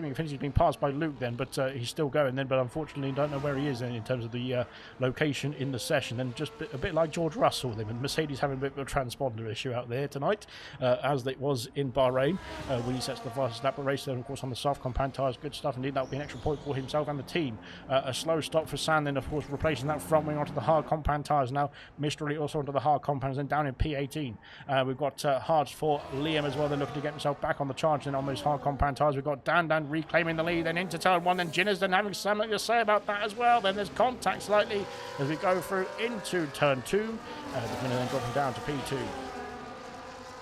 [SPEAKER 1] Infinity has been passed by Luke then, but he's still going then, but unfortunately don't know where he is then in terms of the location in the session. And just a bit like George Russell then, and Mercedes having a bit of a transponder issue out there tonight, as it was in Bahrain when he sets the fastest lap of race then, of course on the soft compound tyres. Good stuff indeed. That will be an extra point for himself and the team. A slow stop for San then, of course, replacing that front wing onto the hard compound tyres now. Mystery also onto the hard compounds and down in P18. We've got hards for Liam as well, then looking to get himself back on the charge then on those hard compound tyres. We've got Dan reclaiming the lead then into turn 1, then Ginner's then having something to say about that as well. Then there's contact slightly as we go through into turn 2. The winner then dropping down to P2.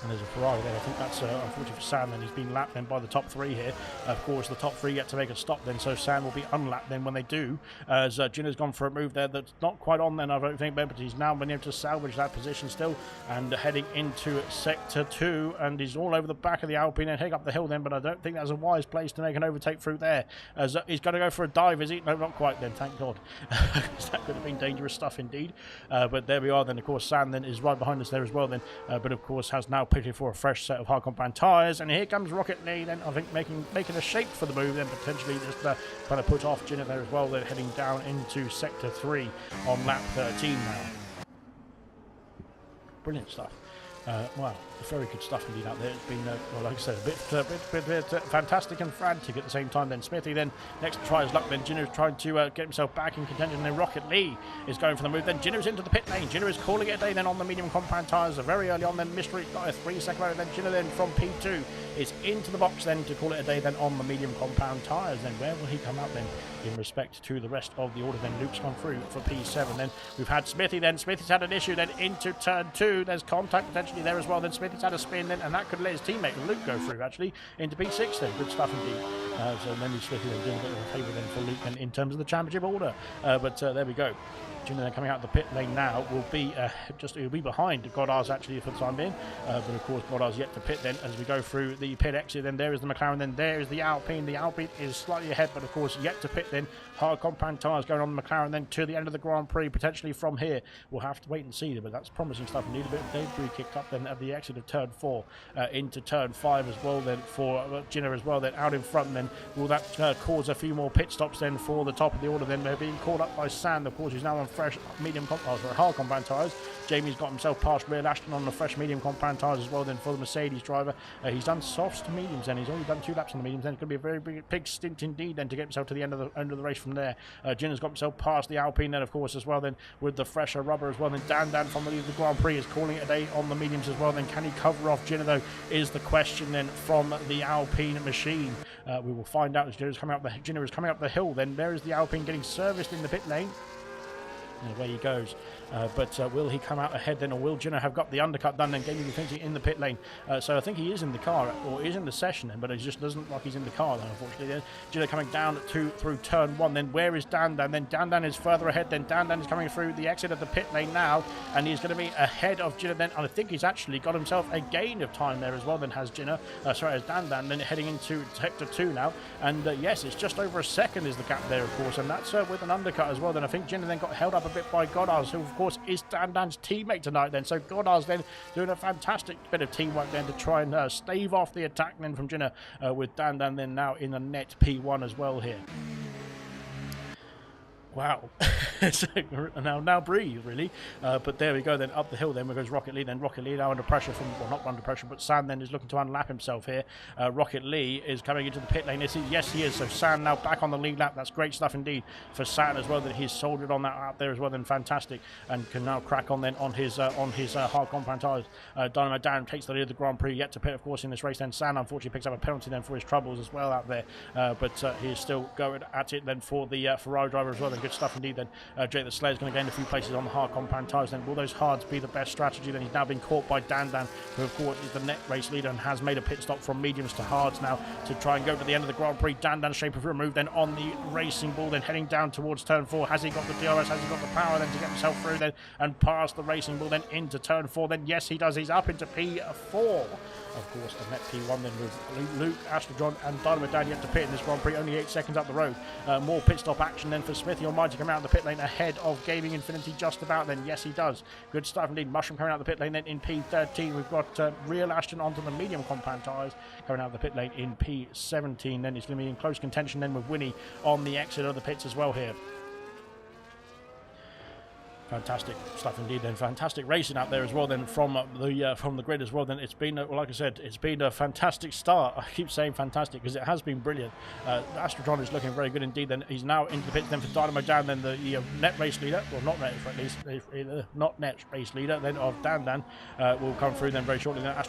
[SPEAKER 1] And there's a Ferrari there. I think that's unfortunate for Sam, and he's been lapped then by the top 3 here. Of course, the top 3 get to make a stop then, so Sam will be unlapped then when they do. As Ginner's gone for a move there that's not quite on then, I don't think, but he's now been able to salvage that position still, and heading into sector 2, and he's all over the back of the Alpine and heading up the hill then, but I don't think that's a wise place to make an overtake through there. As he's going to go for a dive, is he? No, not quite then, thank God. That could have been dangerous stuff indeed. But there we are then. Of course, Sam then is right behind us there as well then, but of course has now pitted for a fresh set of hard compound tyres, and here comes Rocket Lee then, I think making a shape for the move then, potentially just trying to put off Ginner there as well. They're heading down into sector 3 on lap 13 now. Brilliant stuff. Wow, very good stuff indeed out there. It's been, well, like I said, a bit fantastic and frantic at the same time. Then Smithy then next to try his luck. Then Ginner's trying to get himself back in contention. And then Rocket Lee is going for the move. Then Ginner's into the pit lane. Ginner is calling it a day then on the medium compound tyres. Very early on then Mystery got a 3-second row. Then Ginner then from P2 is into the box then to call it a day then on the medium compound tyres. Then where will he come out then in respect to the rest of the order? Then Luke's gone through for P7. Then we've had Smithy then. Smithy's had an issue then into turn 2. There's contact potentially there as well. Then Smithy's had a spin then, and that could let his teammate Luke go through actually into P6 then. Good stuff indeed. So then Smithy then doing a bit of a favour then for Luke then in terms of the championship order. But there we go. Ginner then coming out of the pit lane now will be he'll be behind Goddard's actually for the time being, but of course Goddard's yet to pit then as we go through the pit exit. Then there is the McLaren, then there is the Alpine. The Alpine is slightly ahead, but of course yet to pit then. Hard compound tyres going on the McLaren then to the end of the Grand Prix, potentially from here. We'll have to wait and see, but that's promising stuff. Need a bit of debris kicked up then at the exit of turn 4 into turn 5 as well then for Ginner as well. Then out in front then then will that cause a few more pit stops then for the top of the order? Then they're being called up by Sand, of course, who's now on fresh hard compound tyres. Jamie's got himself past rear Ashton on the fresh medium compound tyres as well then for the Mercedes driver. He's done softs to mediums and he's only done 2 laps on the mediums, then it's going to be a very big stint indeed then to get himself to the end of the race from there. Ginner's got himself past the Alpine then, of course, as well then with the fresher rubber as well. Then Dan from the lead of the Grand Prix is calling it a day on the mediums as well. Then can he cover off Ginner though is the question then from the Alpine machine. We will find out as Ginner is coming up the hill. Then there is the Alpine getting serviced in the pit lane. And away he goes. But will he come out ahead then, or will Ginner have got the undercut done then, gaining the finishing in the pit lane? So I think he is in the car, or is in the session then, but it just doesn't look like he's in the car then, unfortunately. Then Ginner coming down through turn 1. Then where is Dan? Then Dan is further ahead. Then Dan is coming through the exit of the pit lane now, and he's going to be ahead of Ginner then. And I think he's actually got himself a gain of time there as well. Then has Ginner, as Dan then heading into sector 2 now. And yes, it's just over a second is the gap there, of course, and that's with an undercut as well. Then I think Ginner then got held up a bit by Goddard's, who of course is Dan's teammate tonight then. So Goddard's then doing a fantastic bit of teamwork then to try and stave off the attack then from Ginner, with Dan then now in the net P1 as well here. Wow. now breathe, really. But there we go then, up the hill then goes Rocket Lee. Then Rocket Lee now under pressure from, well, not under pressure, but Sand then is looking to unlap himself here. Rocket Lee is coming into the pit lane. Yes, he is. So Sand now back on the lead lap. That's great stuff indeed for Sand as well, that he's soldiered on that out there as well. Then fantastic, and can now crack on then on his hard compound tyres. Dynamo Dan takes the lead of the Grand Prix, yet to pit, of course, in this race. Then Sand unfortunately picks up a penalty then for his troubles as well out there. But he is still going at it then for the Ferrari driver as well. Then good stuff indeed then. Jake the Slayer is going to gain a few places on the hard compound tyres. Then will those hards be the best strategy? Then he's now been caught by Dan, who of course is the net race leader and has made a pit stop from mediums to hards now to try and go to the end of the Grand Prix. Dan shape of remove then on the racing ball, then heading down towards turn 4. Has he got the DRS? Has he got the power then to get himself through then and past the racing ball then into turn 4? Then yes, he does. He's up into P4. Of course, a net P1 then with Luke, Astrojon and Dynamo Dan yet to pit in this Grand Prix, only 8 seconds up the road. More pit stop action then for Smithy Almighty coming out of the pit lane ahead of Gaming Infinity just about then. Yes, he does. Good stuff indeed. Mushroom coming out of the pit lane then in P13. We've got Real Ashton onto the medium compound tyres coming out of the pit lane in P17. Then he's going to be in close contention then with Winnie on the exit of the pits as well here. Fantastic stuff indeed then. Fantastic racing out there as well then from the grid as well then. It's been, like I said, it's been a fantastic start. I keep saying fantastic because it has been brilliant. Astrotron is looking very good indeed then. He's now into the pits then for Dynamo Dan, then the net race leader, well not net at least, not net race leader then of Dan will come through then very shortly. Then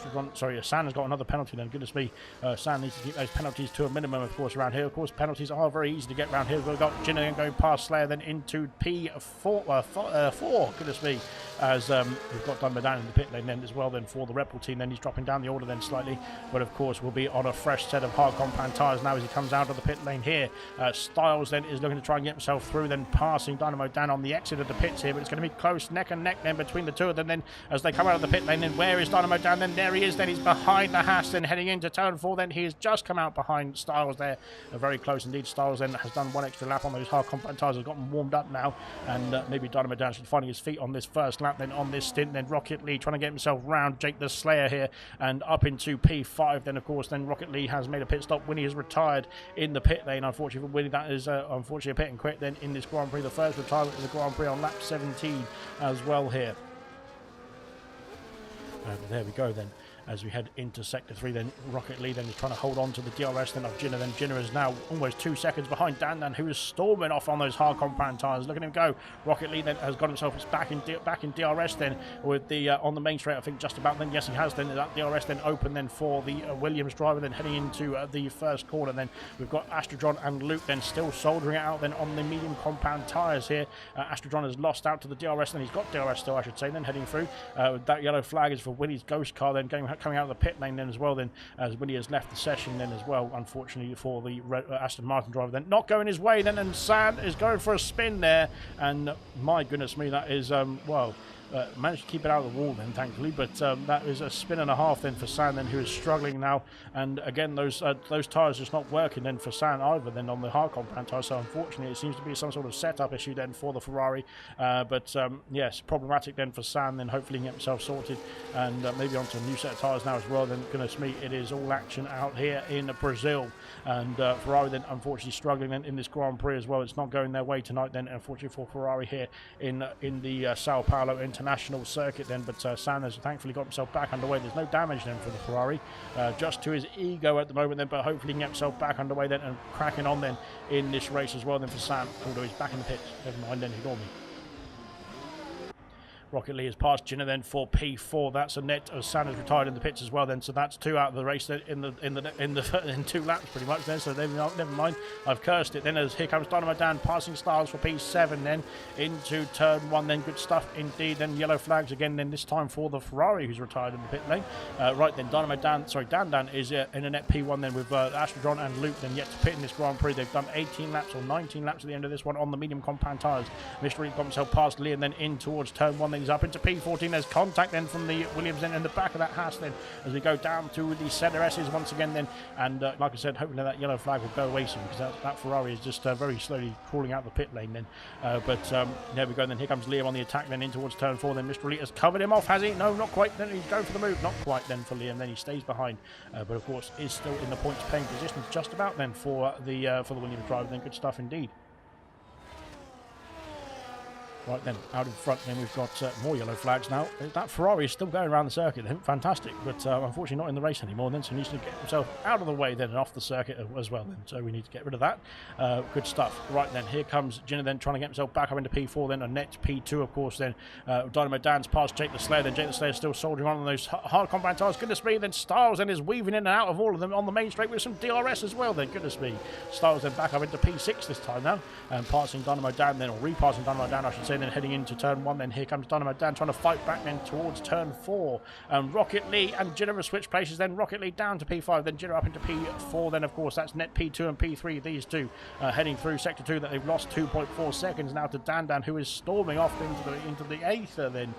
[SPEAKER 1] San has got another penalty then. Goodness me, San needs to keep those penalties to a minimum of course around here. Of course penalties are very easy to get around here. We've got Ginner going past Slayer then into P4. Goodness me, as we've got Dunbar down in the pit lane then as well then for the Red Bull team. Then he's dropping down the order then slightly, but of course will be on a fresh set of hard compound tyres now as he comes out of the pit lane here. Styles then is looking to try and get himself through, then passing Dynamo Dan on the exit of the pits here, but it's going to be close neck and neck then between the two of them then as they come out of the pit lane. Then where is Dynamo Dan? Then there he is, then he's behind the Haas then heading into turn 4. Then he has just come out behind Styles there, very close indeed. Styles then has done one extra lap on those hard compound tyres, has gotten warmed up now, and maybe Dynamo Dan should finding his feet on this first lap then on this stint. Then Rocket Lee trying to get himself round Jake the Slayer here and up into P5. Then of course then Rocket Lee has made a pit stop. Winnie has retired in the pit lane, unfortunately for Winnie. That is unfortunately a pit and quit then in this Grand Prix, the first retirement in the Grand Prix on lap 17 as well here. There we go then. As we head into Sector 3, then Rocket Lee then is trying to hold on to the DRS then of Ginner. Then Ginner is now almost 2 seconds behind Dan, who is storming off on those hard compound tyres. Look at him go. Rocket Lee then has got himself back in DRS then with the on the main straight, I think just about then. Yes, he has then. That DRS then open then for the Williams driver then heading into the first corner. Then we've got Astrotron and Luke then still soldering it out then on the medium compound tyres here. Astrotron has lost out to the DRS, and he's got DRS still, I should say, then heading through. That yellow flag is for Winnie's ghost car then coming out of the pit lane then as well then, as Winnie has left the session then as well, unfortunately for the Aston Martin driver then, not going his way then, and Sand is going for a spin there, and my goodness me, that is well, managed to keep it out of the wall then, thankfully, but that is a spin and a half then for San then, who is struggling now, and again those tyres just not working then for San either then on the hard compound tyre, so unfortunately it seems to be some sort of setup issue then for the Ferrari, but yes, problematic then for San, then hopefully he can get himself sorted, and maybe onto a new set of tyres now as well. Then goodness me, it is all action out here in Brazil, and Ferrari then unfortunately struggling then in this Grand Prix as well. It's not going their way tonight then, unfortunately for Ferrari here in the Sao Paulo International Circuit then, but San has thankfully got himself back underway. There's no damage then for the Ferrari, just to his ego at the moment then, but hopefully he can get himself back underway then and cracking on then in this race as well then for San, although he's back in the pits. Never mind then, ignore me. Rocket Lee has passed Ginner then for P4. That's a net as San has retired in the pits as well then, so that's 2 out of the race then in 2 laps pretty much then, so never mind. I've cursed it then, as here comes Dynamo Dan passing Styles for P7 then into turn 1 then. Good stuff indeed. Then yellow flags again then, this time for the Ferrari who's retired in the pit lane. Right then, Dan is in a net P1 then with Astrodron and Luke then yet to pit in this Grand Prix. They've done 18 laps or 19 laps at the end of this one on the medium compound tyres. Mr. Reed got himself past Liam then in towards turn 1 then. He's up into P14. There's contact then from the Williams then in the back of that Haas then as we go down to the center S's once again then, and like I said, hopefully that yellow flag will go away soon, because that Ferrari is just very slowly crawling out the pit lane then, but there we go then. Here comes Liam on the attack then in towards turn 4 then. Mr. Elite has covered him off, has he? No, not quite. Then he's going for the move, not quite then for Liam. Then he stays behind, but of course is still in the points paying position just about then for the Williams driver then. Good stuff indeed. Right then, out in front then we've got more yellow flags now. That Ferrari is still going around the circuit then, fantastic, but unfortunately not in the race anymore then, so he needs to get himself out of the way then and off the circuit as well then, so we need to get rid of that. Good stuff. Right then, here comes Ginner then trying to get himself back up into P4 then, a net P2 of course then. Dynamo Dan's past Jake the Slayer then. Jake the Slayer still soldiering on those hard compound tyres. Goodness me, then Styles then is weaving in and out of all of them on the main straight with some DRS as well then. Goodness me. Styles then back up into P6 this time now, and passing Dynamo Dan then, or repassing Dynamo Dan I should say, then heading into turn 1 then. Here comes Dynamo Dan trying to fight back then towards turn 4, and Rocket Lee and Ginner have switched places then. Rocket Lee down to P5 then, Ginner up into P4 then, of course that's net P2 and P3, these two heading through sector 2 that they've lost 2.4 seconds now to Dan, who is storming off into the Aether then,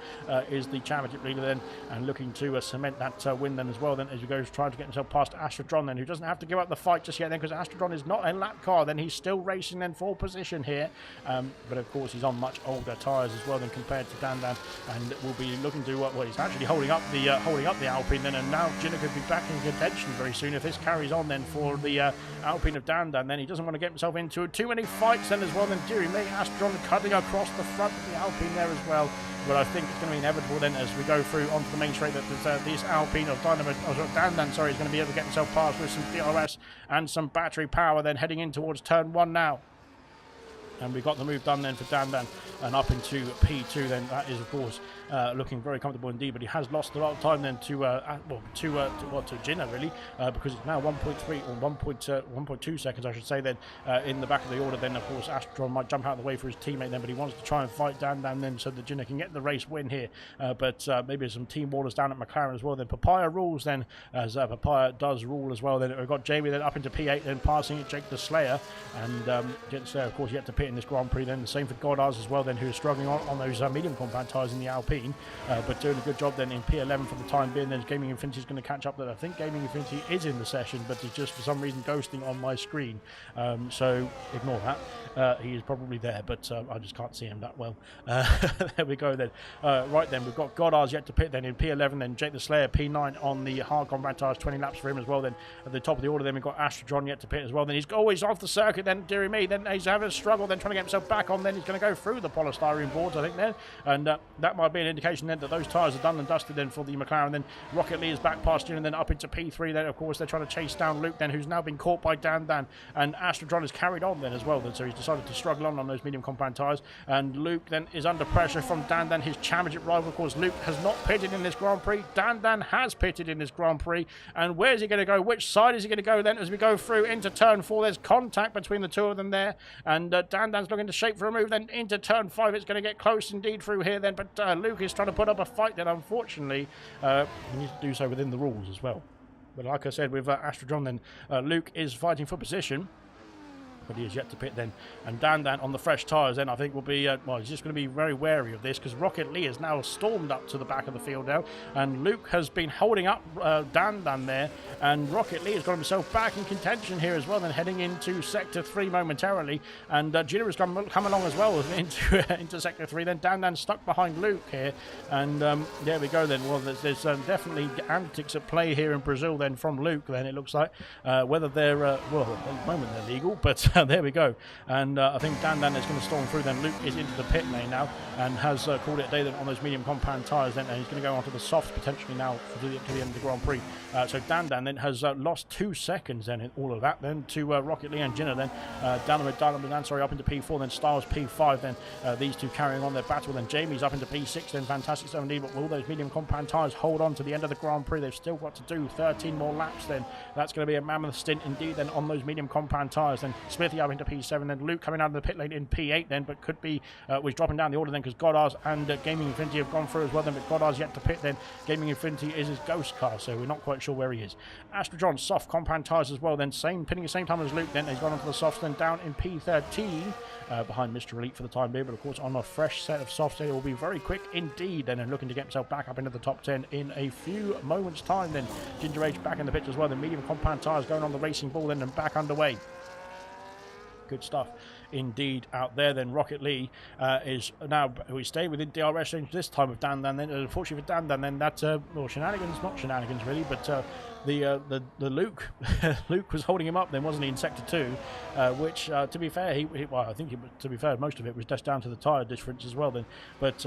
[SPEAKER 1] is the championship leader then, and looking to cement that win then as well then, as he goes trying to get himself past Astrodron then, who doesn't have to give up the fight just yet then, because Astrodron is not a lap car then. He's still racing then for position here, but of course he's on much older tyres as well than compared to Dan, and will be looking to well, he's actually holding up the Alpine then, and now Ginner could be back in contention very soon if this carries on then for the Alpine of Dan. Then he doesn't want to get himself into too many fights then as well. Then dearie me, Astrodron cutting across the front of the Alpine there as well, but I think it's going to be inevitable then as we go through onto the main straight that this Alpine of Dan is going to be able to get himself past with some DRS and some battery power then, heading in towards turn 1 now. And we got the move done then for Dan and up into P2 then. That is of course looking very comfortable indeed, but he has lost a lot of time then to Ginner really, because it's now 1.3 or 1.2 seconds I should say then in the back of the order then. Of course Astrodron might jump out of the way for his teammate then, but he wants to try and fight Dan then so that Ginner can get the race win here, but maybe some team orders down at McLaren as well then. Papaya rules then, as Papaya does rule as well then. We've got Jamie then up into P8 then, passing it Jake the Slayer, and Jake the Slayer of course yet to pit in this Grand Prix then. The same for Goddard's as well then, who is struggling on those medium compound tyres in the Alpine, but doing a good job then in P11 for the time being. Then Gaming Infinity is going to catch up. That I think Gaming Infinity is in the session, but is just for some reason ghosting on my screen, so ignore that. He is probably there, but I just can't see him that well. There we go then. Right then, we've got Goddard's yet to pit then in P11, then Jake the Slayer P9 on the hard compound tyres, 20 laps for him as well then. At the top of the order then we've got Astrodron yet to pit as well. Then he's always off the circuit then, dearie me. Then he's having a struggle then trying to get himself back on. Then he's going to go through the polystyrene boards I think then, and that might be an indication then that those tyres are done and dusted then for the McLaren. Then Rocket Lee is back past you and then up into P3 then. Of course they're trying to chase down Luke then, who's now been caught by Dan, and Astrodron has carried on then as well then, so he's decided to struggle on those medium compound tyres, and Luke then is under pressure from Dan, his championship rival. Of course Luke has not pitted in this Grand Prix. Dan has pitted in this Grand Prix, and where's he going to go? Which side is he going to go then as we go through into turn 4? There's contact between the two of them there, and Dan's looking to shape for a move then into turn 5. It's going to get close indeed through here then, but Luke is trying to put up a fight then. Unfortunately he needs to do so within the rules as well, but like I said with Astrodron then, Luke is fighting for position. but he is yet to pit then. And Dan on the fresh tyres then I think will be, well, he's just going to be very wary of this because Rocket Lee has now stormed up to the back of the field now, and Luke has been holding up Dan there, and Rocket Lee has got himself back in contention here as well, then heading into Sector 3 momentarily, and Gina has come along as well into Sector 3, then Dan stuck behind Luke here, and there we go then. Well, there's definitely antics at play here in Brazil then from Luke then, it looks like, whether they're, well, at the moment they're legal, but there we go, and I think Dan is going to storm through then. Luke is into the pit lane now and has called it a day then on those medium compound tyres then, and he's going to go onto the softs potentially now to the end of the Grand Prix. So Dan then has lost 2 seconds then in all of that then to Rocket Lee and Jinner then. Dynamite sorry, up into P4, then Styles P5 then, these two carrying on their battle, then Jamie's up into P6 then. Fantastic 17, but will those medium compound tyres hold on to the end of the Grand Prix? They've still got to do 13 more laps then. That's going to be a mammoth stint indeed then on those medium compound tyres. Then Smithy up into P7, then Luke coming out of the pit lane in P8 then, but could be was dropping down the order then because Goddard's and Gaming Infinity have gone through as well then, but Goddard's yet to pit then. Gaming Infinity is his ghost car, so we're not quite sure where he is. Astrojon soft compound tyres as well then, pitting the same time as Luke then. He's gone onto the softs then, down in P13 behind Mr. Elite for the time being, but of course on a fresh set of softs it will be very quick indeed then, and looking to get himself back up into the top 10 in a few moments time then. Ginger Age back in the pitch as well, the medium compound tyres going on the racing ball then and back underway. Good stuff indeed out there then. Rocket Lee is now, we stay within DRS range this time with Dan then, unfortunately for Dan then that well, shenanigans, not shenanigans really, but the Luke Luke was holding him up then, wasn't he, in Sector 2, which to be fair, well, I think to be fair, most of it was just down to the tyre difference as well then, but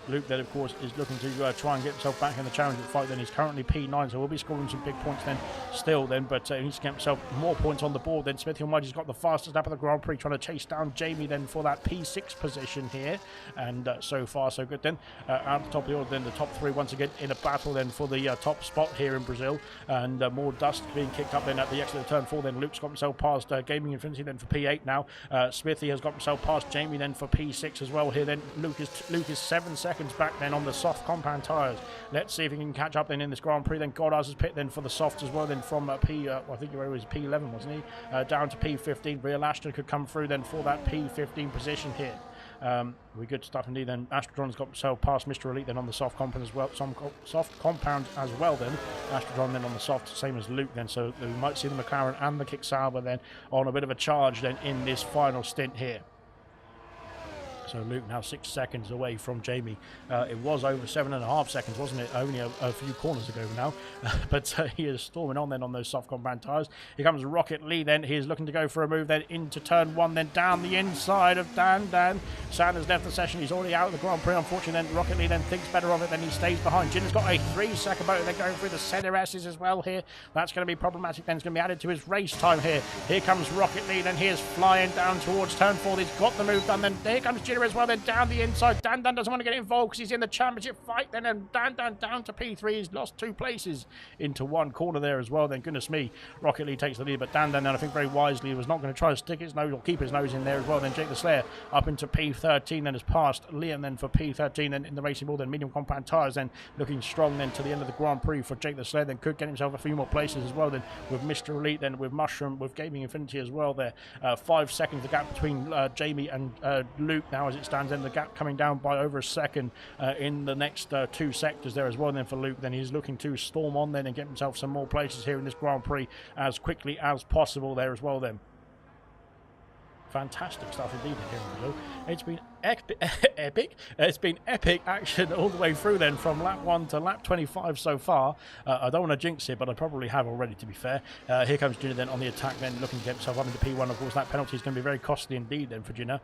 [SPEAKER 1] Luke then of course is looking to try and get himself back in the challenger fight then. He's currently P9, so we'll be scoring some big points then still then, but he needs to get himself more points on the board then. Smithy Almighty's got the fastest lap of the Grand Prix, trying to chase down Jamie then for that P6 position here, and so far so good then. Out the top of the order then, the top 3 once again in a battle then for the top spot here in Brazil, and more dust being kicked up then at the exit of turn 4 then. Luke's got himself past Gaming Infinity then for P8 now. Smithy has got himself past Jamie then for P6 as well here then. Luke is 7 seconds back then on the soft compound tyres. Let's see if he can catch up then in this Grand Prix then. Goddard's has pit then for the softs as well then, from well, I think he was P11 wasn't he, down to P15. Real Ashton could come through then for that P15 position here. We good stuff indeed then. Astrodron's got himself past Mr. Elite then on the soft compound as well, some soft compound as well then. Astrodron then on the soft, same as Luke then, so we might see the McLaren and the Kick Sauber then on a bit of a charge then in this final stint here. So Luke now 6 seconds away from Jamie. It was over 7.5 seconds, wasn't it? Only a few corners ago now. But he is storming on then on those soft compound tyres. Here comes Rocket Lee then. He is looking to go for a move then into turn 1, then down the inside of Dan. Sanders left the session. He's already out of the Grand Prix, unfortunately. Then Rocket Lee then thinks better of it, then he stays behind. Jin's got a 3-second motor. They're going through the center S's as well here. That's going to be problematic then. It's going to be added to his race time here. Here comes Rocket Lee. Then he is flying down towards turn 4. He's got the move done. Then here comes Jin as well, then down the inside. Dan doesn't want to get involved because he's in the championship fight then, and Dan down to P3. He's lost 2 places into one corner there as well then. Goodness me, Rocket Lee takes the lead, but Dan I think very wisely was not going to try to stick his nose or keep his nose in there as well. Then Jake the Slayer up into P13 then has passed Liam then for P13 then in the racing ball then. Medium compound tyres then looking strong then to the end of the Grand Prix for Jake the Slayer, then could get himself a few more places as well then with Mr. Elite then, with Mushroom, with Gaming Infinity as well there. 5 seconds the gap between Jamie and Luke now as it stands, then the gap coming down by over a second in the next 2 sectors there as well then for Luke. Then he's looking to storm on then and get himself some more places here in this Grand Prix as quickly as possible there as well then. Fantastic stuff indeed here in Brazil. It's been epic. It's been epic action all the way through then, from lap 1 to lap 25 so far. I don't want to jinx it, but I probably have already, to be fair. Here comes Junior then on the attack then, looking to get himself up into P1. Of course, that penalty is going to be very costly indeed then for Junior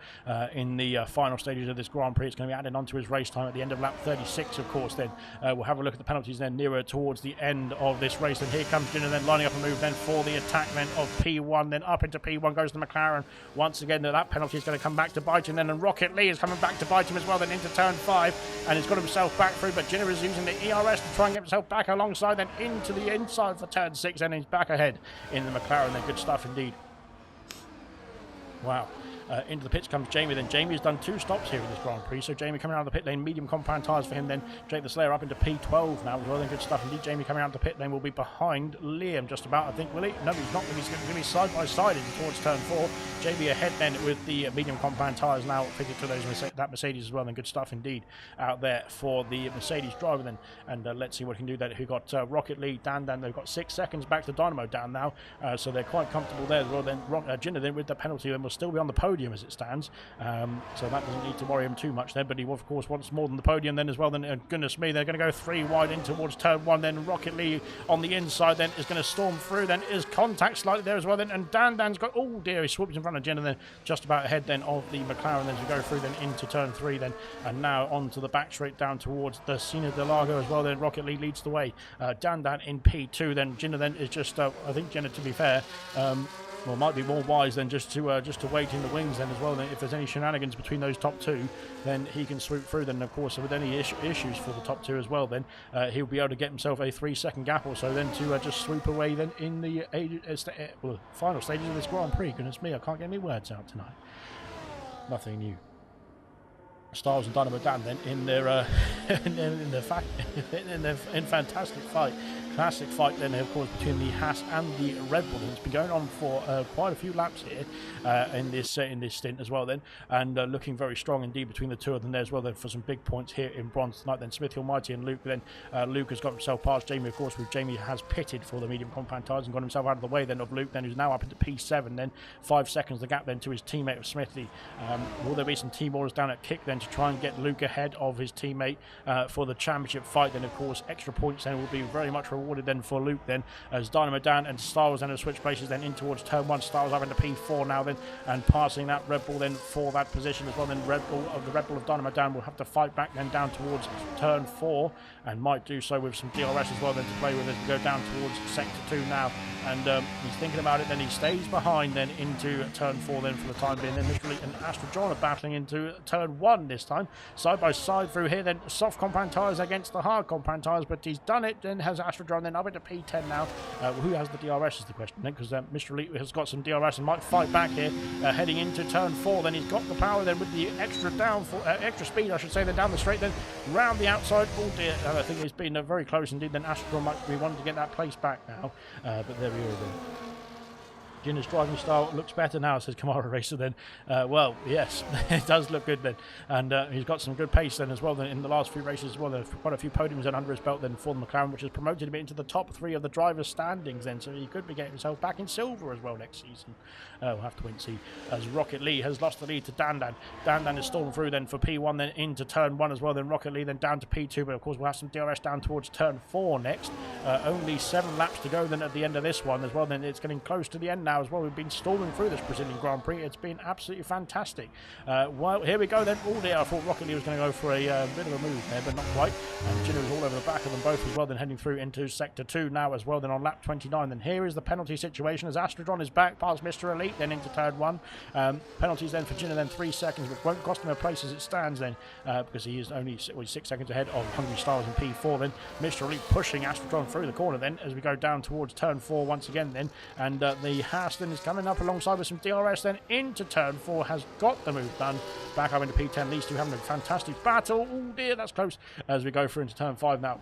[SPEAKER 1] in the final stages of this Grand Prix. It's going to be added onto his race time at the end of lap 36, of course. Then we'll have a look at the penalties then nearer towards the end of this race. And here comes Junior then lining up a move then for the attack then of P1. Then up into P1 goes the McLaren. Once again, that penalty is going to come back to bite him then, and Rocket Lee is coming back to bite him as well then into turn 5, and he's got himself back through, but Junior is using the ERS to try and get himself back alongside then into the inside for turn 6, and he's back ahead in the McLaren then. Good stuff indeed. Wow. Into the pits comes Jamie. Then Jamie has done 2 stops here in this Grand Prix. So Jamie coming out of the pit lane, medium compound tyres for him. Then Jake the Slayer up into P12 now as well. Then good stuff indeed. Jamie coming out of the pit lane will be behind Liam just about, I think, will he? No, he's not. He's going to be side by side towards turn 4. Jamie ahead then with the medium compound tyres now fitted to that Mercedes as well. Then good stuff indeed out there for the Mercedes driver then. And let's see what he can do there. Who got Rocket Lee, Dan. They've got 6 seconds back to Dynamo Dan now. So they're quite comfortable there as well. Then Jinder then with the penalty then will still be on the podium as it stands. So that doesn't need to worry him too much there. But he of course wants more than the podium then as well. Then goodness me, they're going to go 3 wide in towards turn 1. Then Rocket Lee on the inside then is going to storm through. Then is contact slightly there as well. Then and Dan's got, oh dear, he swoops in front of Jinder then just about ahead then of the McLaren then as we go through then into turn 3 then, and now onto the back straight down towards the Cena de Largo as well. Then Rocket Lee leads the way. Dan in P2. Then Jinder then is just I think Jinder, to be fair, well, might be more wise than just to wait in the wings then as well. Then if there's any shenanigans between those top 2, then he can swoop through. Then of course with any issues for the top 2 as well, then he'll be able to get himself a 3-second gap or so then to just swoop away then in the final stages of this Grand Prix. Goodness me, I can't get any words out tonight. Nothing new. Styles and Dynamo Dan then in their in fantastic fight. Classic fight then, of course, between the Haas and the Red Bull. It's been going on for quite a few laps here in this stint as well then, and looking very strong indeed between the 2 of them there as well then for some big points here in bronze tonight. Then Smith, Almighty and Luke. Then Luke has got himself past Jamie, of course, with Jamie has pitted for the medium compound tyres and got himself out of the way then of Luke, then who's now up into P7. Then 5 seconds the gap then to his teammate of Smithy. Will there be some team orders down at kick then to try and get Luke ahead of his teammate for the championship fight? Then of course extra points then will be very much rewarded then for Luke then, as Dynamo Dan and Styles then have switched places then in towards turn 1. Styles up into P4 now then, and passing that Red Bull then for that position as well. Then the Red Bull of Dynamo Dan will have to fight back then down towards turn 4, and might do so with some DRS as well then to play with as we go down towards sector 2 now. And he's thinking about it, then he stays behind then into turn 4 then for the time being. Then Mr. Elite and Astro John are battling into turn 1 this time, side by side through here. Then soft compound tyres against the hard compound tyres, but he's done it. Then has Astro John then up into P10 now. Who has the DRS is the question then, because Mr. Elite has got some DRS and might fight back here heading into turn 4. Then he's got the power then with the extra extra speed, I should say, then down the straight, then round the outside. Oh dear, I think it's been very close indeed. Then Astro John might be wanting to get that place back now, but there we go then. Jinder's driving style looks better now, says Kamara Racer then. Well, yes, it does look good then. And he's got some good pace then as well then in the last few races as well. There's quite a few podiums then under his belt then for the McLaren, which has promoted him into the top 3 of the drivers' standings then. So he could be getting himself back in silver as well next season. We'll have to wait and see. As Rocket Lee has lost the lead to Dan. Dan is stormed through then for P1 then into turn 1 as well. Then Rocket Lee then down to P2, but of course we'll have some DRS down towards turn 4 next. Only 7 laps to go then at the end of this one as well. Then it's getting close to the end now as well. We've been storming through this Brazilian Grand Prix. It's been absolutely fantastic. Well, here we go then. Oh dear, I thought Rocket Lee was going to go for a bit of a move there, but not quite. And Jinder was all over the back of them both as well, then heading through into sector 2 now as well, then on lap 29. Then here is the penalty situation as Astrodron is back past Mr. Elite then into turn 1. Penalties then for Jinder then 3 seconds, which won't cost him a place as it stands then, because he is only 6 seconds ahead of Hungry Stars in P4 then. Mr. Elite pushing Astrodron through the corner then as we go down towards turn 4 once again then, and the Haas then is coming up alongside with some DRS then into turn 4, has got the move done, back up into P10. These two having a fantastic battle. Oh dear, that's close as we go through into turn 5 now.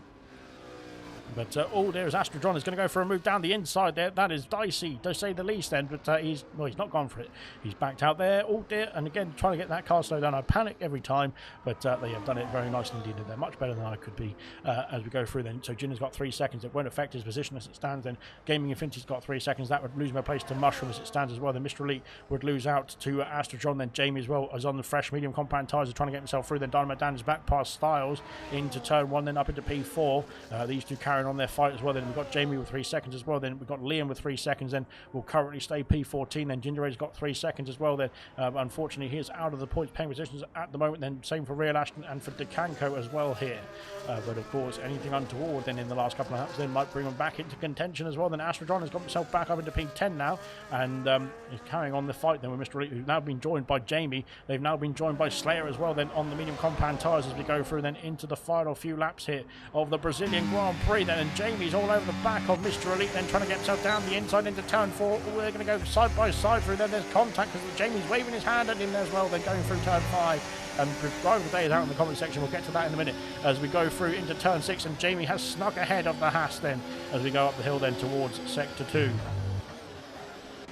[SPEAKER 1] But oh, there is Astrodron is going to go for a move down the inside there. That is dicey, to say the least then. But he's not gone for it. He's backed out there. Oh dear, and again trying to get that car slowed down. I panic every time, but they have done it very nicely indeed. They're much better than I could be as we go through then. So Jinder's got 3 seconds. It won't affect his position as it stands then. Gaming Infinity's got 3 seconds. That would lose my place to Mushroom as it stands as well. Then Mr. Elite would lose out to Astrodron. Then Jamie as well as on the fresh medium compound tyres are trying to get himself through. Then Dynamo Dan is back past Styles into turn 1, then up into P4. These two carrying on their fight as well. Then we've got Jamie with 3 seconds as well. Then we've got Liam with 3 seconds. Then will currently stay P14. Then Ginger Ray's got 3 seconds as well. Then unfortunately he is out of the points paying positions at the moment. Then same for Real Ashton and for DeCanco as well here. But of course anything untoward then in the last couple of laps then might bring him back into contention as well. Then Astrodron has got himself back up into P10 now, and is carrying on the fight then with Mr. Elite, who's now been joined by Jamie. They've now been joined by Slayer as well then on the medium compound tyres as we go through then into the final few laps here of the Brazilian Grand Prix. 3 then, and Jamie's all over the back of Mr. Elite then, trying to get himself down the inside into turn 4. We're going to go side by side through then. There's contact because Jamie's waving his hand at him as well, then going through turn 5. And Driver Day is out in the comment section. We'll get to that in a minute as we go through into turn 6, and Jamie has snuck ahead of the Haas then as we go up the hill then towards sector 2.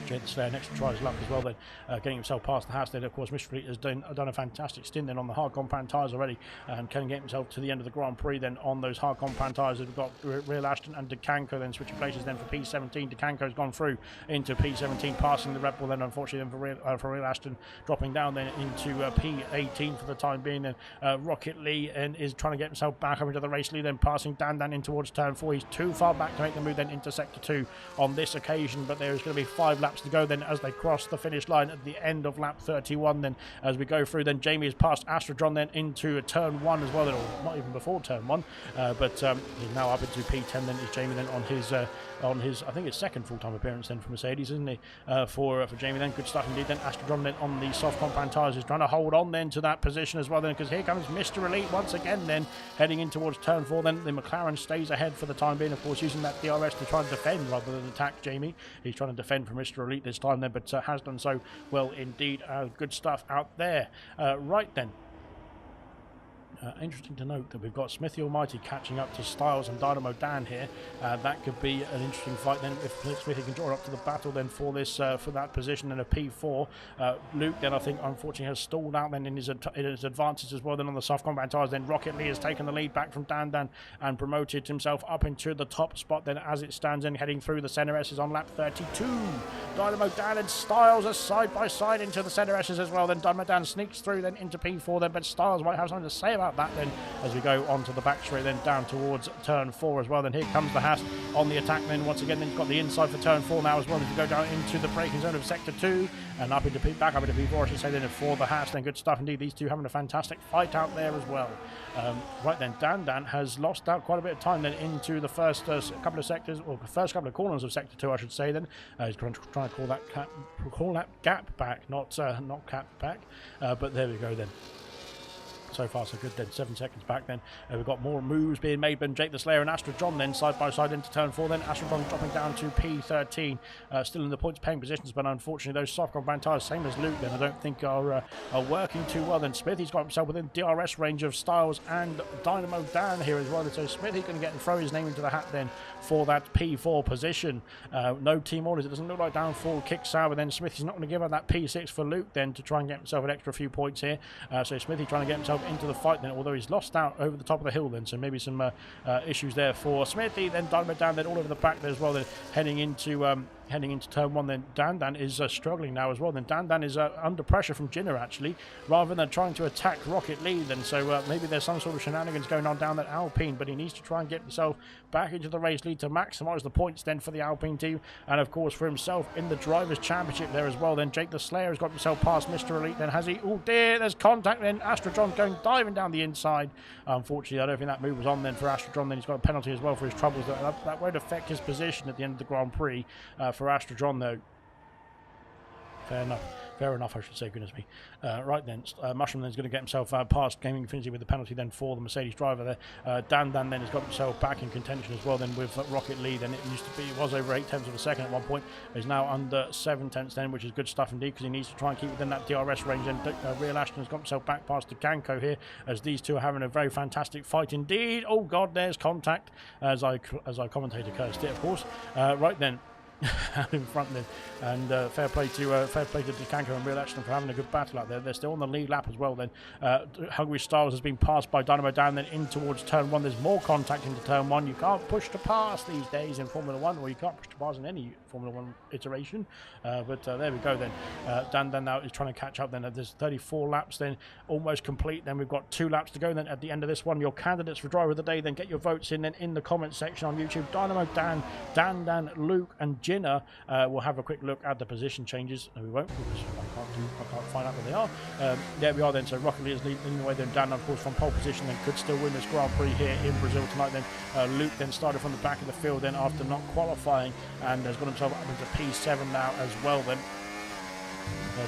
[SPEAKER 1] Jade Slayer next to try his luck as well then, getting himself past the house then. Of course, Mr. Fleet has done a fantastic stint then on the hard compound tyres already, and can get himself to the end of the Grand Prix then on those hard compound tyres. We've got Real Ashton and DeCanco then switching places then for P17. DeCanco's gone through into P17, passing the Red Bull then, unfortunately then for Real Ashton, dropping down then into P18 for the time being. And Rocket Lee and is trying to get himself back up into the race lead, then passing Dan in towards turn 4. He's too far back to make the move then into sector 2 on this occasion, but there is going to be 5 laps to go then as they cross the finish line at the end of lap 31 then as we go through. Then Jamie has passed Astrodron then into turn 1 as well, or not even before turn 1, but he's now up into P10 then. Is Jamie then on his I think his second full-time appearance then for Mercedes, isn't he, for Jamie then. Good stuff indeed then. Astrodron then on the soft compound tyres is trying to hold on then to that position as well then, because here comes Mr. Elite once again then heading in towards turn 4 then. The McLaren stays ahead for the time being, of course, using that DRS to try and defend rather than attack Jamie. He's trying to defend from Mr. Elite this time then, but has done so well indeed. Good stuff out there. Right then. Interesting to note that we've got Smithy Almighty catching up to Styles and Dynamo Dan here. That could be an interesting fight then if Smithy can draw up to the battle then for this for that position in a P4. Luke then I think unfortunately has stalled out then in his advances as well then on the soft combat tires. Then Rocket Lee has taken the lead back from Dan and promoted himself up into the top spot then as it stands in, heading through the center S's on lap 32. Dynamo Dan and Styles are side by side into the center S's as well. Then Dynamo Dan sneaks through then into P4 then, but Styles might have something to say about that then as we go onto the back straight then down towards turn 4 as well. Then here comes the Haas on the attack then once again. Then you've got the inside for turn 4 now as well as we go down into the braking zone of sector 2 and up into back up into P4 I should say then for the Haas. Then good stuff indeed, these two having a fantastic fight out there as well. Right then, Dan has lost out quite a bit of time then into the first couple of sectors, or the first couple of corners of sector 2 I should say then. He's trying to call that gap back, not cap back, but there we go then. So far so good then, 7 seconds back then. We've got more moves being made by Jake the Slayer and Astrodron then side by side into turn 4 then. Astrodron dropping down to P13, still in the points paying positions, but unfortunately those soft compound tyres, same as Luke then, I don't think are working too well. Then Smithy's got himself within DRS range of Styles and Dynamo Dan here as well. So Smithy's going to get and throw his name into the hat then for that P4 position. No team orders, it doesn't look like downfall kicks out, but then Smithy's not going to give up that P6 for Luke then to try and get himself an extra few points here. So Smithy trying to get himself into the fight then, although he's lost out over the top of the hill then, so maybe some issues there for Smithy. Then Dynamo Dan then all over the back there as well then, heading into turn 1 then. Dan is struggling now as well then. Dan is under pressure from Jinner actually, rather than trying to attack Rocket Lee then, so maybe there's some sort of shenanigans going on down that Alpine, but he needs to try and get himself back into the race lead to maximise the points then for the Alpine team, and of course for himself in the Drivers' Championship there as well. Then Jake the Slayer has got himself past Mr. Elite then, has he? Oh dear, there's contact then. Astrodron going diving down the inside. Unfortunately I don't think that move was on then for Astrodron. Then he's got a penalty as well for his troubles. That won't affect his position at the end of the Grand Prix for Astrodron though. Fair enough, I should say, goodness me. Right then, Mushroom then is going to get himself past Gaming Infinity with the penalty then for the Mercedes driver there. Dan then has got himself back in contention as well then with Rocket Lee. Then it was over 8/10 of a second at one point. He's now under 7/10 then, which is good stuff indeed, because he needs to try and keep within that DRS range. And Real Ashton has got himself back past DeCanco here as these two are having a very fantastic fight indeed. Oh God, there's contact as I commentator cursed it, of course. Right then. Out in front then, and fair play to DeCanco and Real Action for having a good battle out there. They're still on the lead lap as well then. Hungry Styles has been passed by Dynamo Dan then in towards turn 1. There's more contact into turn 1. You can't push to pass these days in Formula 1, or you can't push to pass in any Formula 1 iteration, but there we go then. Dan now is trying to catch up then. There's 34 laps then, almost complete. Then we've got 2 laps to go then at the end of this one. Your candidates for driver of the day, then get your votes in then in the comment section on YouTube. Dynamo Dan, Luke and Jinner. We'll have a quick look at the position changes. No, we won't, because I can't find out where they are. There we are then. So Rocket Lee is leading the way then. Dan, of course, from pole position, then could still win this Grand Prix here in Brazil tonight. Then Luke then started from the back of the field then after not qualifying, and has got himself up into P7 now as well. Then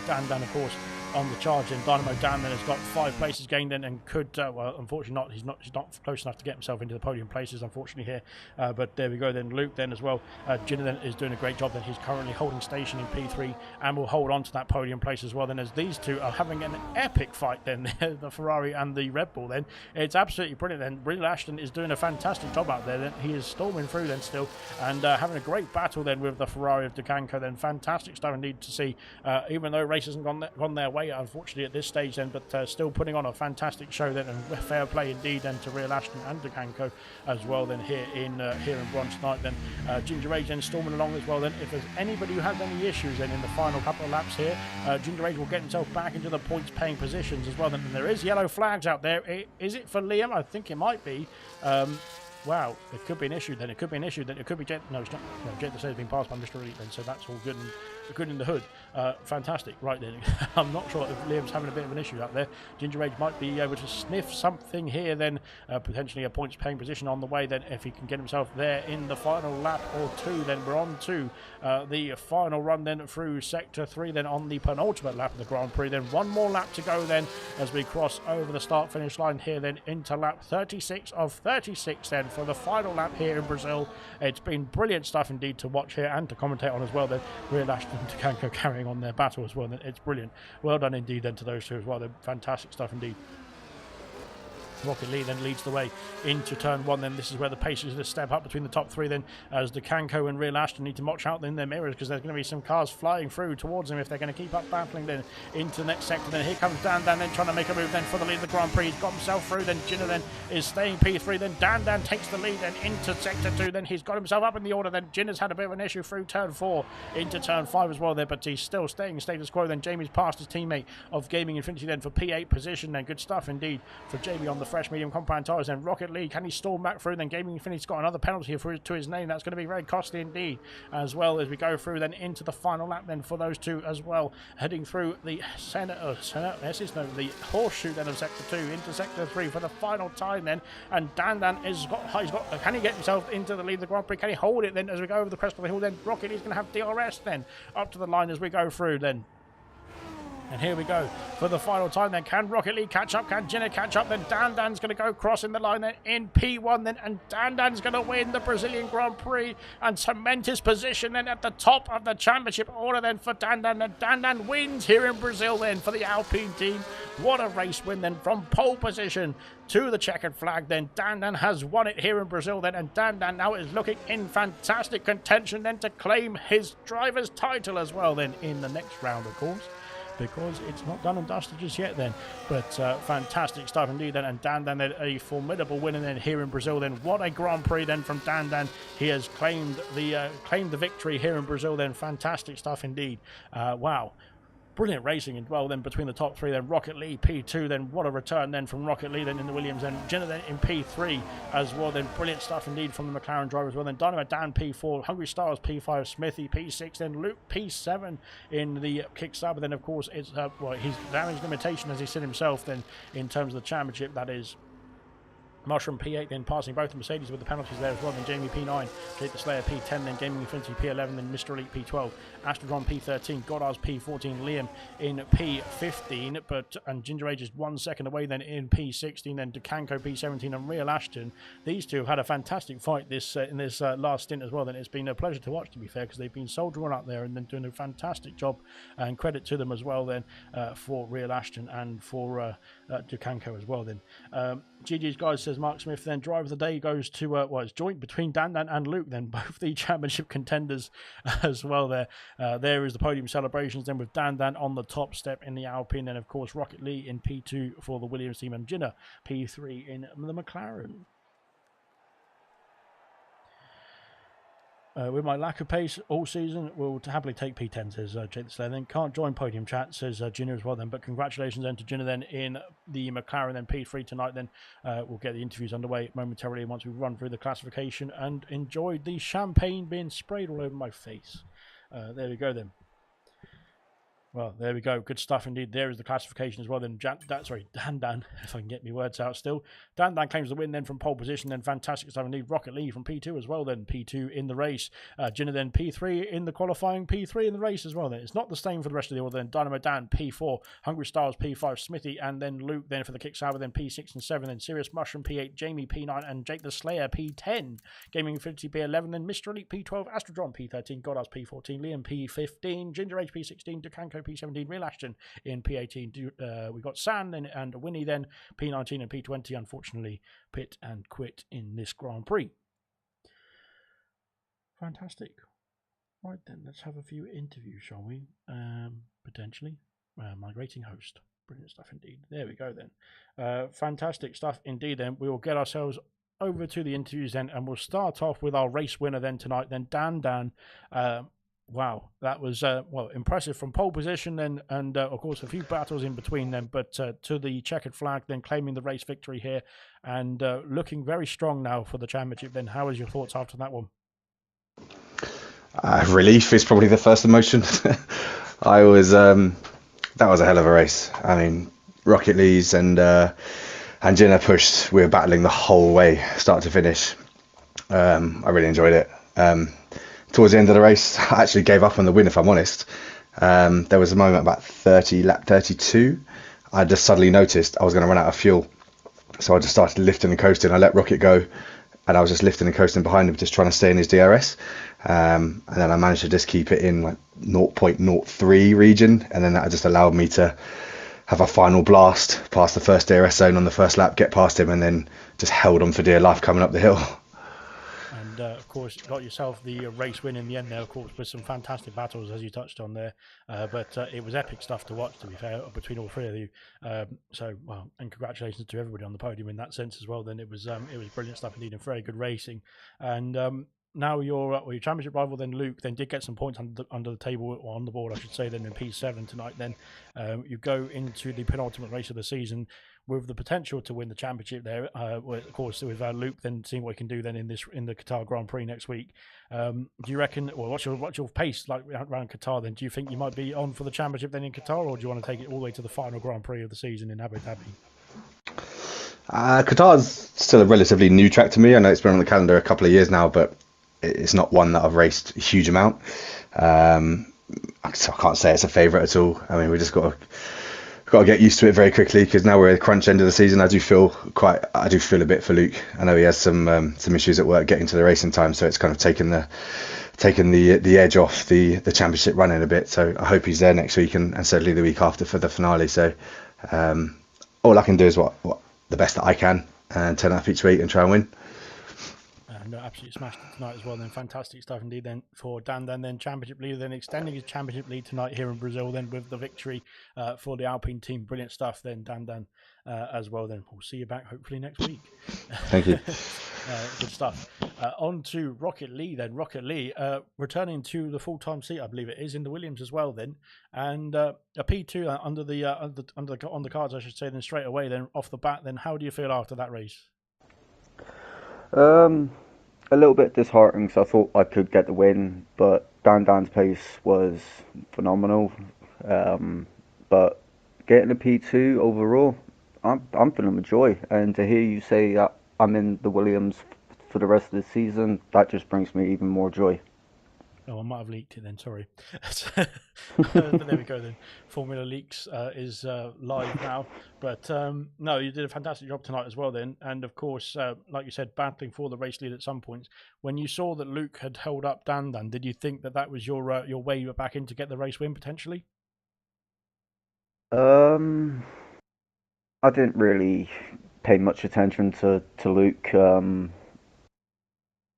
[SPEAKER 1] Dan, of course, on the charge. And Dynamo Dan then has got 5 places gained then, and could, well, unfortunately not. He's not close enough to get himself into the podium places, unfortunately here. But there we go then. Luke then as well. Ginner then is doing a great job. Then he's currently holding station in P3 and will hold on to that podium place as well. Then as these two are having an epic fight then, the Ferrari and the Red Bull then. It's absolutely brilliant then. Real Ashton is doing a fantastic job out there. Then he is storming through then still, and having a great battle then with the Ferrari of Ducanco then. Fantastic stuff indeed to see, even though race hasn't gone their way unfortunately at this stage then, but still putting on a fantastic show then, and fair play indeed then to Real Ashton and Ducanco as well then here in bronze tonight then. Ginger Age then storming along as well then. If there's anybody who has any issues then in the final couple of laps here, Ginger Age will get himself back into the points paying positions as well then. And there is yellow flags out there. Is it for Liam? I think it might be. Wow, it could be an issue then. It could be an issue then. It could be Jet. No, it's not. No, Jet the has been passed by Mr. Elite then, so that's all good and good in the hood. Fantastic. Right then, I'm not sure if Liam's having a bit of an issue out there. Ginger Age might be able to sniff something here then. Potentially a points paying position on the way then, if he can get himself there in the final lap or two. Then we're on to the final run then through Sector 3 then on the penultimate lap of the Grand Prix. Then one more lap to go then as we cross over the start finish line here then into lap 36 of 36 then for the final lap here in Brazil. It's been brilliant stuff indeed to watch here and to commentate on as well then. Real Ashton and Ducanco carrying on their battle as well then. It's brilliant. Well done indeed then to those two as well. They're fantastic stuff indeed. Rocket Lee then leads the way into turn 1 then. This is where the pace is to step up between the top 3 then, as Ducanco and Real Ashton need to watch out in their mirrors, because there's going to be some cars flying through towards them if they're going to keep up battling then into the next sector. Then here comes Dan then trying to make a move then for the lead of the Grand Prix. He's got himself through then. Ginner then is staying P3 then. Dan takes the lead then into sector 2 then. He's got himself up in the order then. Ginner's had a bit of an issue through turn 4 into turn 5 as well there, but he's still staying status quo then. Jamie's passed his teammate of Gaming Infinity then for P8 position then. Good stuff indeed for Jamie on the fresh medium compound tires. Then Rocket League, can he storm back through? Then Gaming Infinity's got another penalty to his name. That's going to be very costly indeed, as well as we go through then into the final lap then for those two as well, heading through the the horseshoe then of sector 2 into sector 3 for the final time then. And Dan is can he get himself into the lead of the Grand Prix? Can he hold it then as we go over the crest of the hill? Then Rocket League's going to have DRS then up to the line as we go through then. And here we go for the final time then. Can Rocket League catch up? Can Ginner catch up? Then Dan's going to go crossing the line then in P1 then. And Dan's going to win the Brazilian Grand Prix and cement his position then at the top of the championship order then for Dan. And Dan wins here in Brazil then for the Alpine team. What a race win then from pole position to the checkered flag then. Dan has won it here in Brazil then. And Dan now is looking in fantastic contention then to claim his driver's title as well then in the next round, of course, because it's not done and dusted just yet then. But fantastic stuff indeed then. And Dan then a formidable winner then here in Brazil then. What a Grand Prix then from Dan. He has claimed the victory here in Brazil then. Fantastic stuff indeed. Wow. Brilliant racing as well then between the top 3 then. Rocket Lee P2 then. What a return then from Rocket Lee then in the Williams, and Ginner then in P3 as well then. Brilliant stuff indeed from the McLaren driver as well then. Dynamo Dan P4, Hungry Stars P5, Smithy P6 then, Luke P7 in the Kickstarter. Then of course it's his damage limitation as he said himself then in terms of the championship, that is Mushroom P8 then passing both the Mercedes with the penalties there as well. Then Jamie P9, Jake the Slayer P10, then Gaming Infinity P11, then Mr. Elite P12, Astrodron P13, Goddard's P14, Liam in P15, and Ginger Age is 1 second away then in P16, then Ducanco P17 and Real Ashton. These two have had a fantastic fight in this last stint as well. Then it's been a pleasure to watch, to be fair, because they've been soldiering up there and then doing a fantastic job, and credit to them as well then for Real Ashton and for Ducanco as well then. GG's guys, says Mark Smith. Then driver of the day goes to it's joint between Dan and Luke then, both the championship contenders as well there. There is the podium celebrations then with Dan on the top step in the Alpine, and of course Rocket Lee in P2 for the Williams team, and Ginner P3 in the McLaren. With my lack of pace all season, we'll happily take P10, says Jake the Slayer. Then can't join podium chat, says Ginner as well then. But congratulations then to Ginner then in the McLaren then P3 tonight then. We'll get the interviews underway momentarily once we've run through the classification and enjoyed the champagne being sprayed all over my face. There we go then. Well, there we go. Good stuff indeed. There is the classification as well. Then, Dan, if I can get my words out still. Dan claims the win then from pole position. Then fantastic stuff indeed. Rocket Lee from P2 as well. Then P2 in the race. Jinna then P3 in the qualifying. P3 in the race as well. Then it's not the same for the rest of the order. Then Dynamo Dan P4, Hungry Stars P5, Smithy, and then Luke then for the Kick Sauber. Then P6 and 7. Then Serious Mushroom P8, Jamie P9, and Jake the Slayer P10. Gaming Infinity P11. Then Mr. Elite P12, Astrodron P13, Goddard's P14, Liam P15, Ginger H P16, Dukanko P17, Real Ashton in P18. We got San and Winnie then P19 and P20. Unfortunately, pit and quit in this Grand Prix. Fantastic. Right then, let's have a few interviews, shall we? Potentially. Migrating host. Brilliant stuff indeed. There we go then. Fantastic stuff indeed then. We will get ourselves over to the interviews then, and we'll start off with our race winner then tonight. Then Dan. Wow, that was impressive from pole position then, and of course a few battles in between them, but to the checkered flag, then claiming the race victory here, and looking very strong now for the championship. Then, how was your thoughts after that one?
[SPEAKER 2] Relief is probably the first emotion. I was that was a hell of a race. I mean, Rocket Lee's and Jenna pushed. We were battling the whole way, start to finish. I really enjoyed it. Towards the end of the race, I actually gave up on the win, if I'm honest. There was a moment about lap 32. I just suddenly noticed I was going to run out of fuel. So I just started lifting and coasting. I let Rocket go, and I was just lifting and coasting behind him, just trying to stay in his DRS. And then I managed to just keep it in like 0.03 region. And then that just allowed me to have a final blast past the first DRS zone on the first lap, get past him, and then just held on for dear life coming up the hill.
[SPEAKER 1] And of course, got yourself the race win in the end there, of course, with some fantastic battles, as you touched on there. But it was epic stuff to watch, to be fair, between all three of you. And congratulations to everybody on the podium in that sense as well. Then it was brilliant stuff indeed, and very good racing. And now your championship rival, then Luke, then did get some points under the table, or on the board, I should say, then in P7 tonight. Then you go into the penultimate race of the season with the potential to win the championship there. Of course, with Luke then seeing what he can do then in the Qatar Grand Prix next week. Do you reckon, or what's your pace like around Qatar then? Do you think you might be on for the championship then in Qatar, or do you want to take it all the way to the final Grand Prix of the season in Abu Dhabi?
[SPEAKER 2] Qatar's still a relatively new track to me. I know it's been on the calendar a couple of years now, but it's not one that I've raced a huge amount. I can't say it's a favourite at all. I mean, we just got to get used to it very quickly, because now we're at the crunch end of the season. I do feel a bit for Luke. I know he has some issues at work getting to the racing time, so it's kind of taken the edge off the championship running a bit. So I hope he's there next week and certainly the week after for the finale. So all I can do is what the best that I can, and turn up each week and try and win.
[SPEAKER 1] No, absolutely smashed it tonight as well. Then fantastic stuff indeed. Then for Dan, then championship lead, then extending his championship lead tonight here in Brazil. Then with the victory for the Alpine team, brilliant stuff. Then Dan as well. Then we'll see you back hopefully next week.
[SPEAKER 2] Thank you.
[SPEAKER 1] Good stuff. On to Rocket Lee then. Rocket Lee returning to the full-time seat, I believe it is, in the Williams as well. Then and a P2 on the cards, I should say. Then straight away, then off the bat. Then how do you feel after that race?
[SPEAKER 3] A little bit disheartening, because I thought I could get the win, but Dan's pace was phenomenal. But getting a P2 overall, I'm feeling a joy. And to hear you say that I'm in the Williams for the rest of the season, that just brings me even more joy.
[SPEAKER 1] Oh, I might have leaked it then, sorry. But there we go then. Formula Leaks is live now. But no, you did a fantastic job tonight as well then. And of course, like you said, battling for the race lead at some points. When you saw that Luke had held up Dan, did you think that was your way back in to get the race win potentially?
[SPEAKER 3] I didn't really pay much attention to Luke.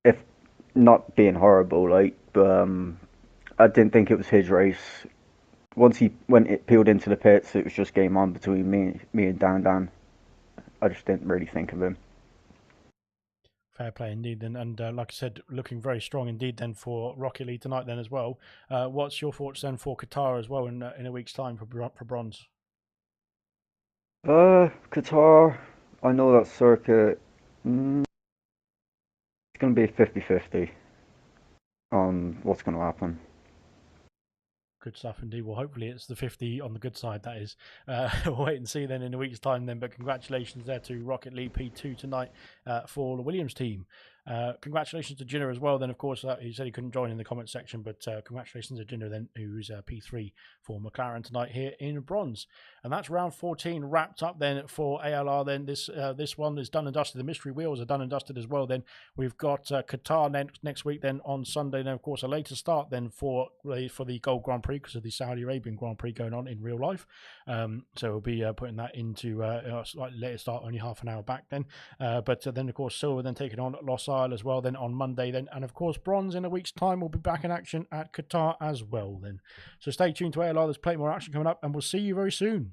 [SPEAKER 3] If not being horrible, I didn't think it was his race. Once it peeled into the pits, it was just game on between me and Dan. I just didn't really think of him.
[SPEAKER 1] Fair play indeed, and like I said, looking very strong indeed then for Rocket League tonight then as well. What's your thoughts then for Qatar as well in a week's time for bronze?
[SPEAKER 3] Qatar, I know that circuit. It's going to be 50-50 on what's going to happen.
[SPEAKER 1] good stuff indeed. Well, hopefully it's the 50 on the good side, that is. We'll wait and see then in a week's time then. But congratulations there to Rocket League P2 tonight for the Williams team. Congratulations to Jinner as well then, of course. He said he couldn't join in the comment section, but congratulations to Jinner then, who's P3 for McLaren tonight here in bronze. And that's round 14 wrapped up then for ALR then. This one is done and dusted. The mystery wheels are done and dusted as well then. We've got Qatar next week then on Sunday. Then of course a later start then for the Gold Grand Prix because of the Saudi Arabian Grand Prix going on in real life. So we'll be putting that into a slightly later start, only half an hour back then. But then of course Silver then taking on Los as well then on Monday then, and of course bronze in a week's time will be back in action at Qatar as well then. So stay tuned to ALR, there's plenty more action coming up, and we'll see you very soon.